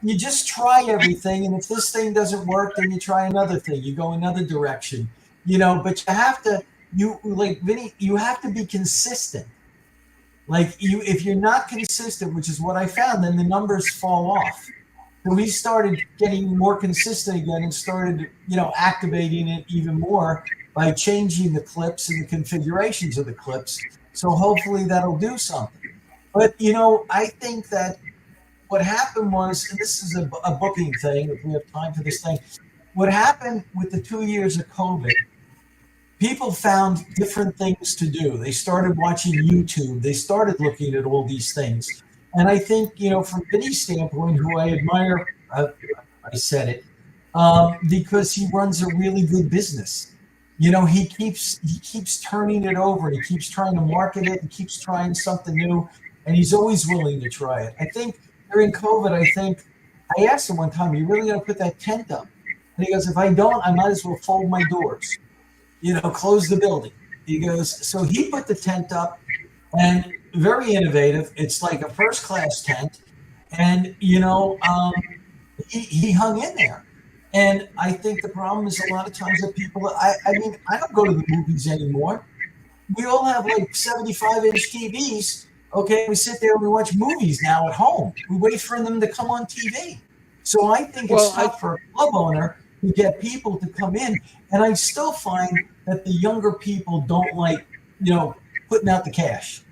you just try everything, and if this thing doesn't work, then you try another thing. You go another direction. But you have to. Like Vinny, you have to be consistent. Like if you're not consistent, which is what I found, then the numbers fall off. So we started getting more consistent again and started, activating it even more by changing the clips and the configurations of the clips. So hopefully that'll do something. But, I think that what happened was, and this is a booking thing, if we have time for this thing, what happened with the 2 years of COVID, people found different things to do. They started watching YouTube. They started looking at all these things. And I think, from Vinny's standpoint, who I admire, I said it, because he runs a really good business. He keeps turning it over. He keeps trying to market it. He keeps trying something new, and he's always willing to try it. I think during COVID, I asked him one time, "Are you really going to put that tent up?" And he goes, "If I don't, I might as well fold my doors, close the building." He goes, so he put the tent up, and very innovative. It's like a first-class tent, and he hung in there. And I think the problem is a lot of times that people, I don't go to the movies anymore. We all have like 75-inch TVs. Okay, we sit there and we watch movies now at home. We wait for them to come on TV. So I think it's tough for a club owner to get people to come in. And I still find that the younger people don't like, putting out the cash.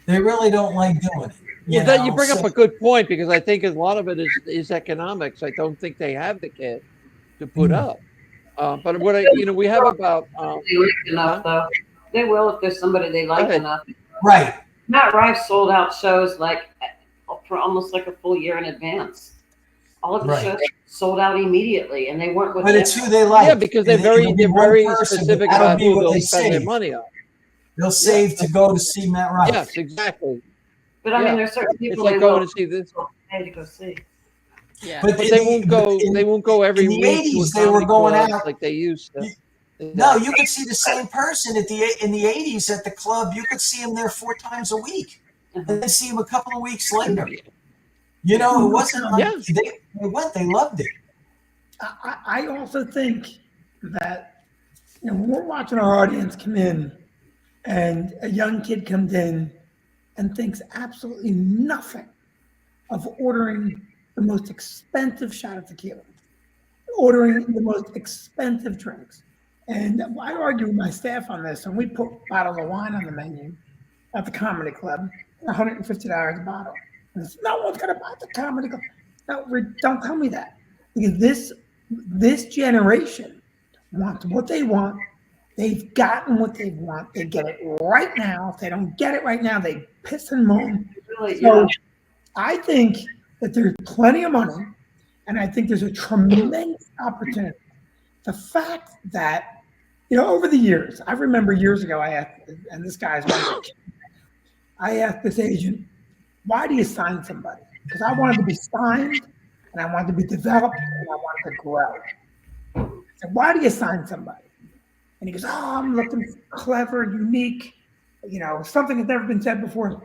They really don't like doing it. You bring up a good point, because I think a lot of it is economics. I don't think they have the cash to put up. But what we have about they like enough though. They will if there's somebody they like enough. Right. Matt Rife sold out shows for almost like a full year in advance. All of the shows sold out immediately, and they weren't with. But it's who they like. Yeah, because they're very specific about who they'll spend their money on. They'll save to go to see Matt Rife. Yes, exactly. But I mean, there's certain people it's like going to see this. Pay to go see. Yeah, but they won't go. They won't go every week. In the 80s, they were going out like they used to. No, you could see the same person in the 80s at the club. You could see him there 4 times a week, and then see him a couple of weeks later. It wasn't like they went. They loved it. I also think that when we're watching our audience come in, and a young kid comes in and thinks absolutely nothing of ordering the most expensive shot of tequila, ordering the most expensive drinks. And I argue with my staff on this, and we put bottles of wine on the menu at the comedy club, $150 a bottle. And no one's going to buy the comedy club. No, don't tell me that. Because this generation wants what they want. They've gotten what they want. They get it right now. If they don't get it right now, they piss and moan. So I think that there's plenty of money, and I think there's a tremendous opportunity. The fact that, over the years, I remember years ago, I asked, and this guy's I asked this agent, why do you sign somebody? Because I wanted to be signed, and I wanted to be developed, and I wanted to grow. I said, why do you sign somebody? And he goes, I'm looking clever, unique, something that's never been said before.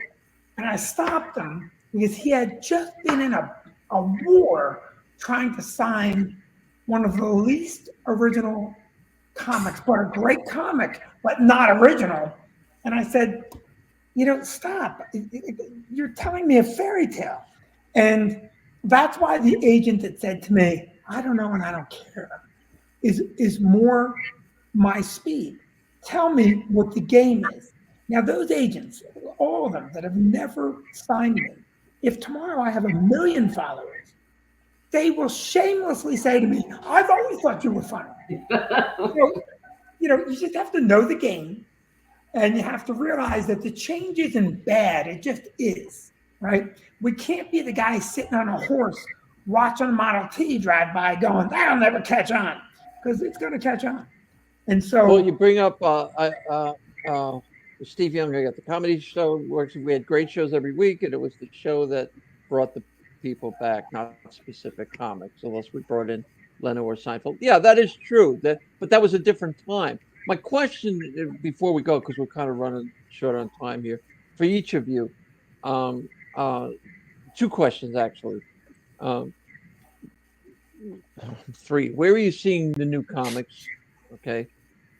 And I stopped him because he had just been in a war trying to sign one of the least original comics, but a great comic, but not original. And I said, stop. You're telling me a fairy tale. And that's why the agent that said to me, I don't know and I don't care, is more my speed. Tell me what the game is. Now, those agents, all of them that have never signed me, if tomorrow I have 1 million followers, they will shamelessly say to me, I've always thought you were funny. You just have to know the game And you have to realize that the change isn't bad. It just is, right? We can't be the guy sitting on a horse watching a Model T drive by going, that'll never catch on, because it's going to catch on. And so, well, you bring up Steve Young at the comedy show. We had great shows every week, and it was the show that brought the people back, not specific comics, unless we brought in Leno or Seinfeld. Yeah, that is true. But that was a different time. My question before we go, because we're kind of running short on time here, for each of you, two questions actually. Three. Where are you seeing the new comics? Okay.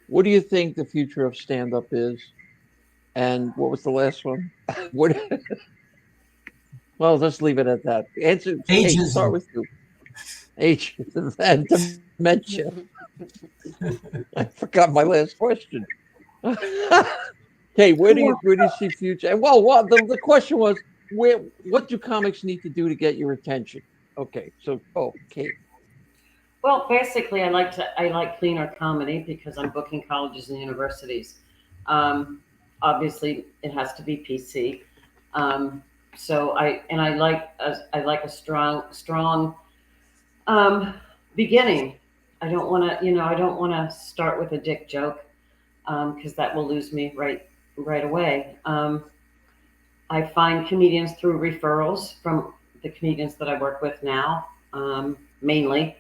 What do you think the future of stand-up is? And what was the last one? What? Well, let's leave it at that. Answer. Hey, start with you. Ageism and dementia. I forgot my last question. Okay, where do you see future? And well, the question was, what do comics need to do to get your attention? Okay, so Kate. Well, basically, I like cleaner comedy because I'm booking colleges and universities. Obviously, it has to be PC. So I like a strong beginning. I don't want to start with a dick joke because that will lose me right away. I find comedians through referrals from the comedians that I work with now, mainly,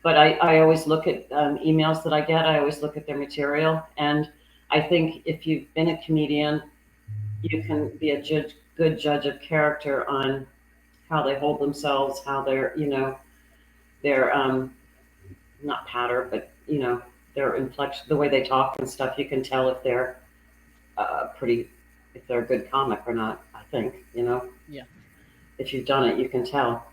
but I always look at emails that I get. I always look at their material. And I think if you've been a comedian, you can be a good judge of character on how they hold themselves, how they're not patter, but their inflection, the way they talk and stuff. You can tell if they're if they're a good comic or not. I think Yeah. If you've done it, you can tell.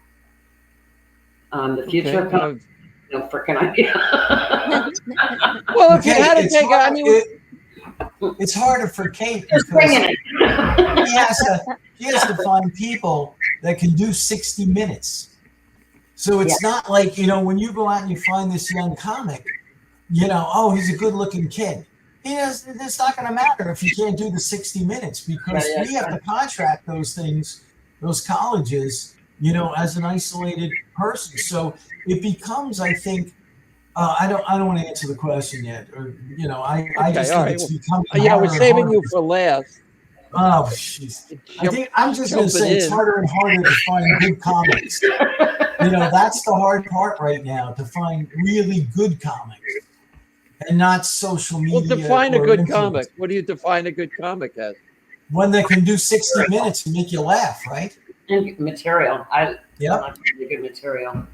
The future of comics, no freaking idea. Well, if you had to take, it's harder for Kate because she has to find people that can do 60 minutes. So it's not like, when you go out and you find this young comic, oh, he's a good looking kid. It's not going to matter if you can't do the 60 minutes because we have to contract those things, those colleges, as an isolated person. So it becomes, I think, I don't want to answer the question yet, or I just think it's becoming. Yeah, we're saving you for last. Oh, jeez. I'm just going to say it's harder and harder to find good comics. That's the hard part right now, to find really good comics and not social media. Well, define a good comic. What do you define a good comic as? One that can do 60 minutes and make you laugh, right? And material. I like really good material.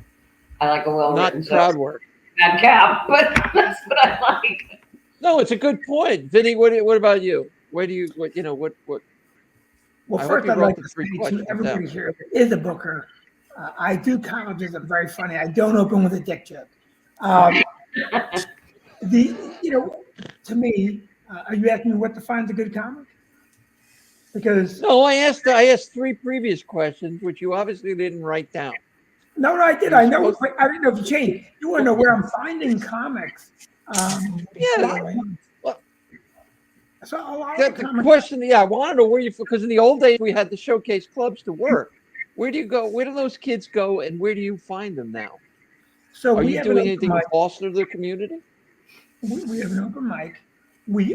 I like a well-written not crowd work. Bad cap, but that's what I like. No, it's a good point, Vinny. What about you? Where do you what? Well, first I'd like to say to everybody here that is a booker, I do colleges. I'm very funny. I don't open with a dick joke. To me, are you asking me what defines a good comic? Because no, I asked three previous questions, which you obviously didn't write down. No, I did. I know. I didn't know if you changed. You want to know where I'm finding comics? So a lot of the question, I want to know where because in the old days we had the showcase clubs to work. Where do you go? Where do those kids go, and where do you find them now? So are you doing anything to foster the community? We have an open mic.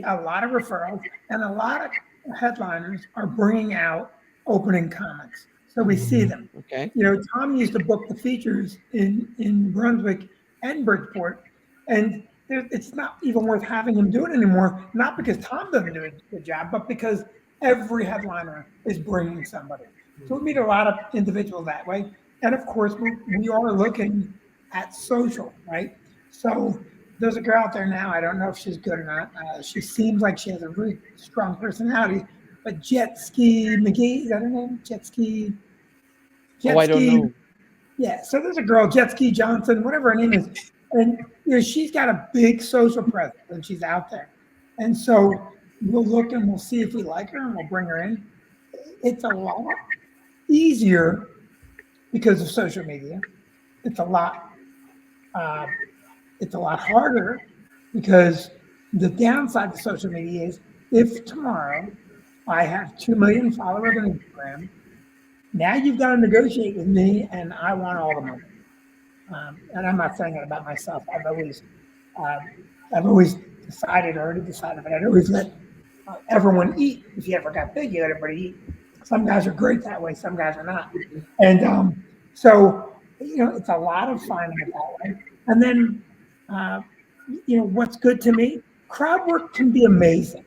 A lot of referrals, and a lot of headliners are bringing out opening comics. So we see them. Okay. Tom used to book the features in Brunswick and Bridgeport, and it's not even worth having him do it anymore. Not because Tom doesn't do a good job, but because every headliner is bringing somebody. So we meet a lot of individuals that way. And of course, we are looking at social, right? So there's a girl out there now. I don't know if she's good or not. She seems like she has a really strong personality. But Jet Ski McGee, is that her name? Jet Ski. I don't know. Yeah, so there's a girl, Jet Ski Johnson, whatever her name is. And she's got a big social presence and she's out there. And so we'll look and we'll see if we like her and we'll bring her in. It's a lot easier because of social media. It's a lot harder because the downside of social media is if tomorrow I have 2 million followers on Instagram, now you've got to negotiate with me, and I want all the money. And I'm not saying that about myself. I've always already decided that I'd always let everyone eat. If you ever got big, you let everybody eat. Some guys are great that way. Some guys are not. And so, it's a lot of fun that way. And then, what's good to me? Crowd work can be amazing.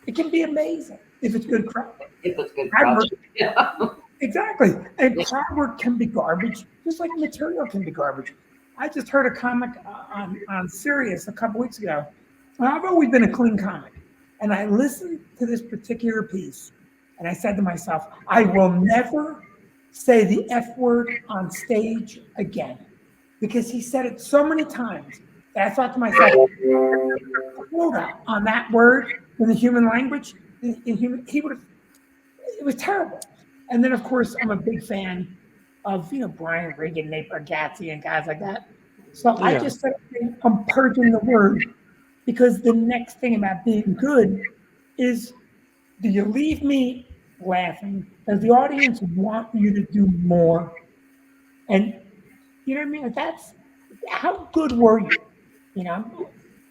It can be amazing if it's good crowd work. If it's good Crowd work, yeah. exactly. And crowd work can be garbage, just like material can be garbage. I just heard a comic on Sirius a couple weeks ago. I've always been a clean comic. And I listened to this particular piece, and I said to myself, I will never say the F word on stage again. Because he said it so many times that I thought to myself, quota on that word in the human language, he would have, it was terrible. And then, of course, I'm a big fan of, Brian Regan, Nate Bargatze, and guys like that. So I just said, I'm purging the word, because the next thing about being good is, do you leave me laughing? Does the audience want you to do more? And you know what I mean? That's how good were you?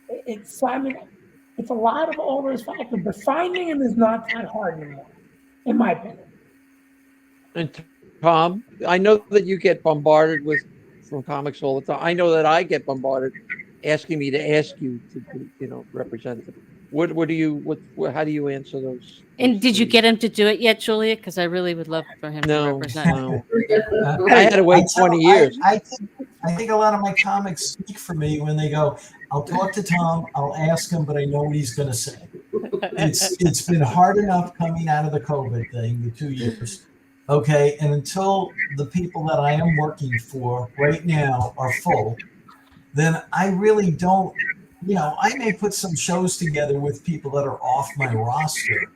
It's a lot of all those factors, but finding them is not that hard anymore, in my opinion. And Tom, I know that you get bombarded from comics all the time. I know that I get bombarded asking me to ask you to represent them. How do you answer those? And did you get him to do it yet, Julia? Because I really would love for him to represent. No. I had to wait 20 years. I think a lot of my comics speak for me when they go, I'll talk to Tom, I'll ask him, but I know what he's going to say. It's been hard enough coming out of the COVID thing, the 2 years. Okay, and until the people that I am working for right now are full, then I really don't, I may put some shows together with people that are off my roster.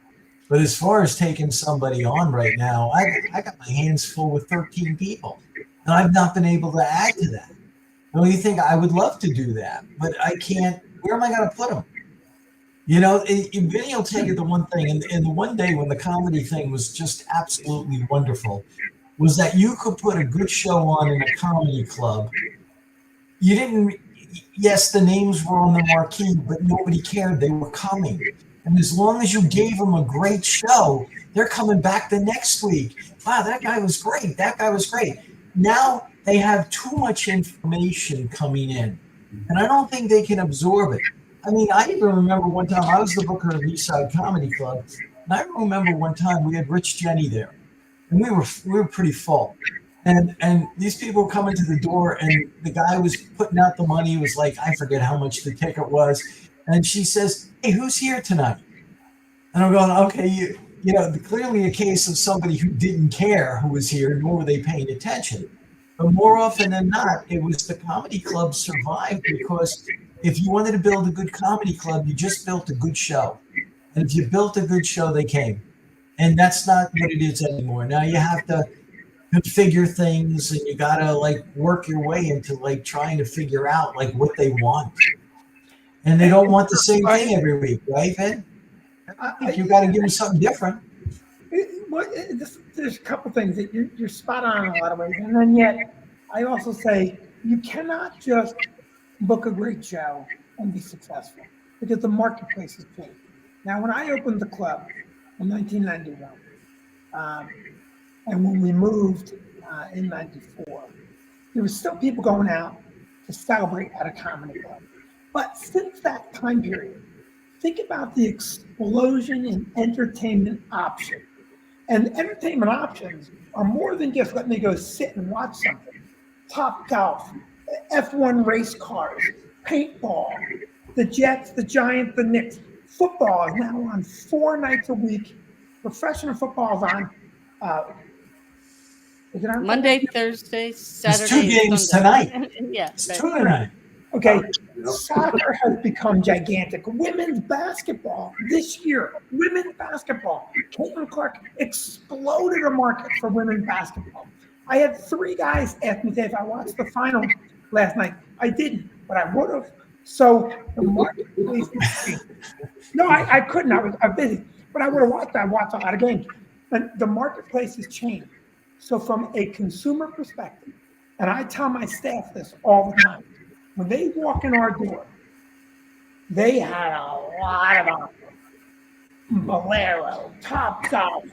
But as far as taking somebody on right now, I got my hands full with 13 people. And I've not been able to add to that. You think I would love to do that, but I can't. Where am I going to put them? Vinny will tell you the one thing, and the one day when the comedy thing was just absolutely wonderful, was that you could put a good show on in a comedy club. You didn't, yes, the names were on the marquee, but nobody cared. They were coming. And as long as you gave them a great show, they're coming back the next week. Wow, that guy was great. That guy was great. Now they have too much information coming in, and I don't think they can absorb it. I mean, I even remember one time I was the booker of Eastside Comedy Club, and I remember one time we had Rich Jenny there, and we were pretty full, and these people were coming to the door, and the guy was putting out the money. It was like, I forget how much the ticket was, and she says, "Hey, who's here tonight?" And I'm going, okay, clearly a case of somebody who didn't care who was here, nor were they paying attention. But more often than not, it was the comedy club survived because if you wanted to build a good comedy club, you just built a good show. And if you built a good show, they came. And that's not what it is anymore. Now you have to configure things, and you got to work your way into trying to figure out what they want. And they don't want the same thing every week, right, Vin? I think you got to give them something different. There's a couple things that you're spot on in a lot of ways, and then yet I also say you cannot just book a great show and be successful because the marketplace has changed. Now, when I opened the club in 1991, and when we moved in '94, there was still people going out to celebrate at a comedy club. But since that time period, think about the explosion in entertainment options. And entertainment options are more than just let me go sit and watch something. Top Golf, F1 race cars, paintball, the Jets, the Giants, the Knicks. Football is now on 4 nights a week. Professional football is on. Is it on Monday, Thursday, Saturday. It's 2 games tonight. Yeah. It's 2 tonight. Okay, soccer has become gigantic. Women's basketball this year, women's basketball. Caitlin Clark exploded a market for women's basketball. I had 3 guys ask me if I watched the final last night. I didn't, but I would have. So the marketplace. No, I couldn't. I'm busy, but I would have watched. I watched a lot of games, and the marketplace has changed. So from a consumer perspective, and I tell my staff this all the time, when they walk in our door, they had a lot of options. Bolero, Top Golf.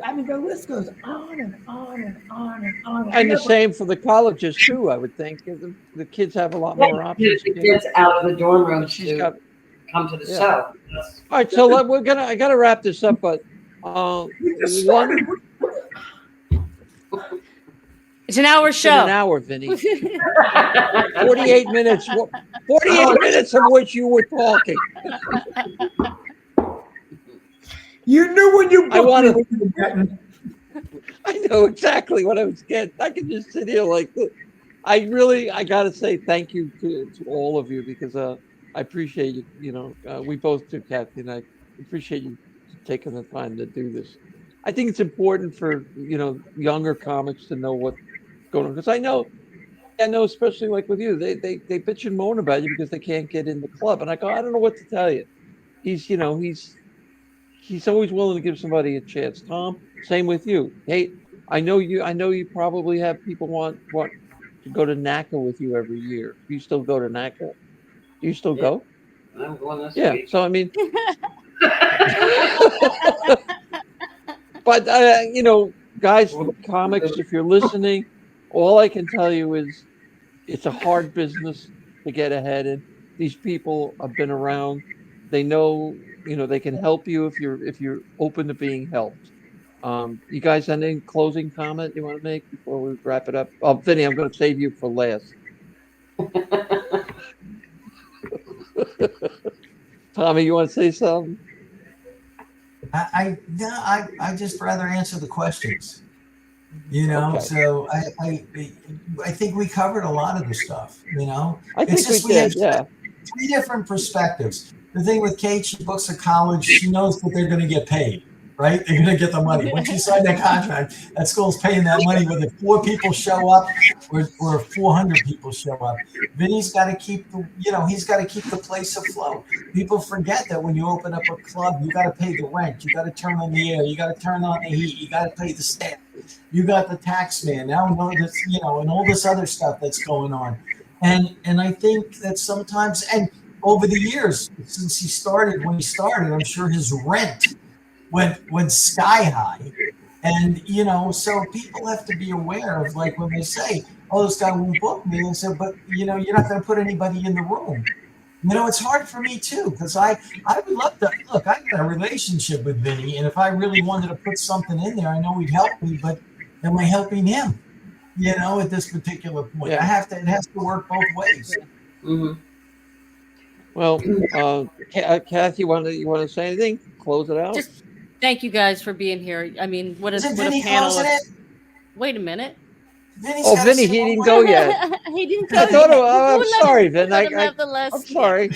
I mean, the list goes on and on and on and on. And the same for the colleges too, I would think. The kids have a lot more options. The kids out of the dorm room to come to the show. All right, so I gotta wrap this up, but it's an hour show. An hour, Vinny. 48 minutes. 48 minutes of which you were talking. You knew when you booked what me what you were getting. I know exactly what I was getting. I can just sit here like this. I gotta say thank you to all of you, because I appreciate you. You know, we both do, Kathy, and I appreciate you taking the time to do this. I think it's important for younger comics to know what's going on, because I know, especially like with you, they bitch and moan about you because they can't get in the club, and I go, I don't know what to tell you. He's always willing to give somebody a chance. Tom, same with you. Hey, I know you probably have people want to go to NACA with you every year. Do you still go to NACA? Do you still go? I'm going this Yeah. week. So I mean, but guys, comics, if you're listening, all I can tell you is it's a hard business to get ahead in. These people have been around. They know, they can help you if you're open to being helped. You guys have any closing comment you want to make before we wrap it up? Oh, Vinny, I'm going to save you for last. Tommy, you want to say something? I just rather answer the questions. Okay. So I think we covered a lot of the stuff. I think we did. Yeah. 3 different perspectives. The thing with Kate, she books a college. She knows that they're going to get paid, right? They're going to get the money. Once you sign that contract, that school's paying that money, whether 4 people show up or 400 people show up. Vinny's got to keep he's got to keep the place afloat. People forget that when you open up a club, you got to pay the rent. You got to turn on the air. You got to turn on the heat. You got to pay the staff. You got the tax man. Now notice, and all this other stuff that's going on. And I think that sometimes, and over the years, since when he started, I'm sure his rent went sky high. And, so people have to be aware of, like, when they say, oh, this guy won't book me. And say, but, you're not going to put anybody in the room. It's hard for me too, because I would love to, look, I got a relationship with Vinny. And if I really wanted to put something in there, I know he'd help me, but am I helping him? At this particular point, Yeah. It has to work both ways. Mm-hmm. Well, Kathy, you want to say anything? Close it out. Just thank you guys for being here. I mean, what a Vinny panel! Vinny, Wait a minute. he didn't go yet. He didn't go. I'm sorry, Vin. I'm sorry.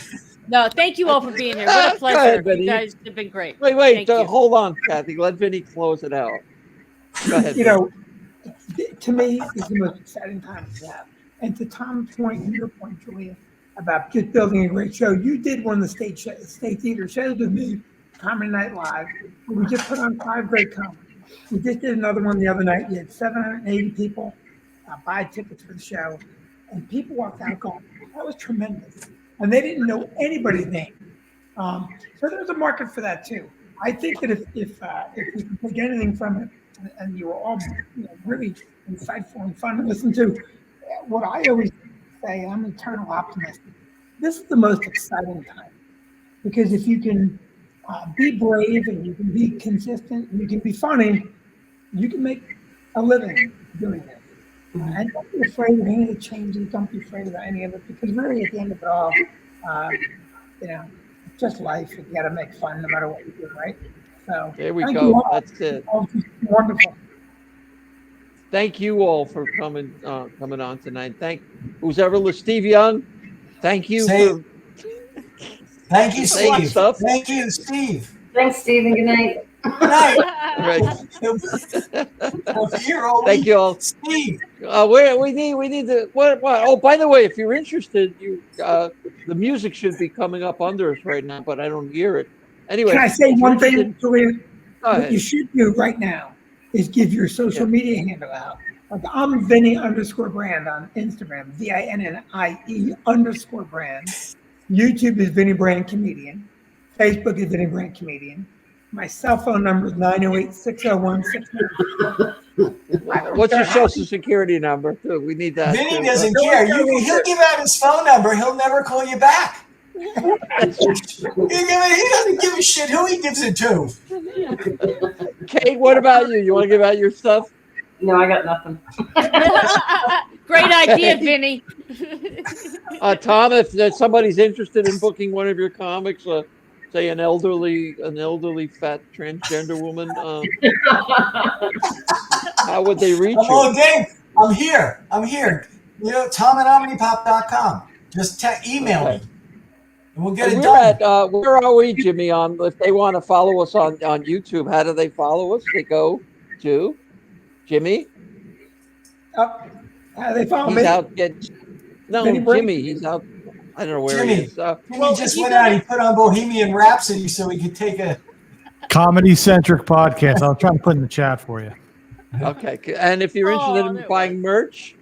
No, thank you all for being here. What a pleasure. ahead, Vinny. You guys have been great. Wait. Hold on, Kathy. Let Vinny close it out. Go ahead. To me, it's the most exciting time to have. And to Tom's point and your point, Julia, about just building a great show, you did one of the state theater shows with me, Comedy Night Live. We just put on 5 great comedies. We just did another one the other night. We had 780 people buy tickets for the show, and people walked out going, that was tremendous. And they didn't know anybody's name. So there's a market for that too. I think that if we can take anything from it, and you were all really insightful and fun to listen to, what I always say, I'm an eternal optimist. This is the most exciting time, because if you can be brave and you can be consistent and you can be funny, you can make a living doing this. And don't be afraid of any of the changes. Don't be afraid of any of it, because really at the end of it all, it's just life. You got to make fun no matter what you do, right? So there we go. That's it. Wonderful. Thank you all for coming on tonight. Who's ever listened, Steve Young. Thank you. Thank you, Steve. Stuff. Thank you, Steve. Thanks, Stephen. Good night. Good night. Right. Here, old Thank you all. Steve. We need to what? Oh, by the way, if you're interested, the music should be coming up under us right now, but I don't hear it. Anyway, Can I say if you're one thing, interested- Julian? Go What you ahead. should do right now is give your social media handle out. Like I'm Vinny_brand on Instagram, VINNIE_brand. YouTube is Vinny Brand Comedian. Facebook is Vinny Brand Comedian. My cell phone number is 908-601-69. What's your social security number? We need that. Vinny too. doesn't care. He'll give out his phone number. He'll never call you back. He doesn't give a shit who he gives it to. Kate, what about you? You want to give out your stuff? No, I got nothing. Great idea, Vinny. Tom, if somebody's interested in booking one of your comics, say an elderly fat transgender woman, how would they reach you? Oh, Dave, I'm here. You know, Tom@omnipop.com. Just email me. And we'll get it done. Where are we, Jimmy? If they want to follow us on YouTube, how do they follow us? They go to Jimmy. How do they follow He's me? out getting. No, Vinny Brand? Jimmy. He's out. I don't know where Jimmy. he is. Jimmy just went out. He put on Bohemian Rhapsody so he could take a comedy-centric podcast. I'll try to put in the chat for you. Okay, and if you're interested in buying merch,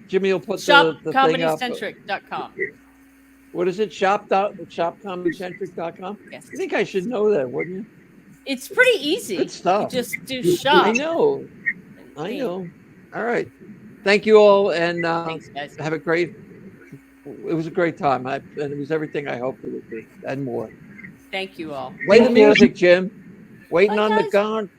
Jimmy will put the thing up. ShopComedycentric.com. What is it? Shop.comedycentric.com? Yes. I think I should know that, wouldn't you? It's pretty easy. Good stuff. You just do shop. I know. All right. Thank you all, and Thanks, guys. have a great. It was a great time, and it was everything I hoped it would be, and more. Thank you all. Play the music, Jim. Waiting Bye, on guys. the gun.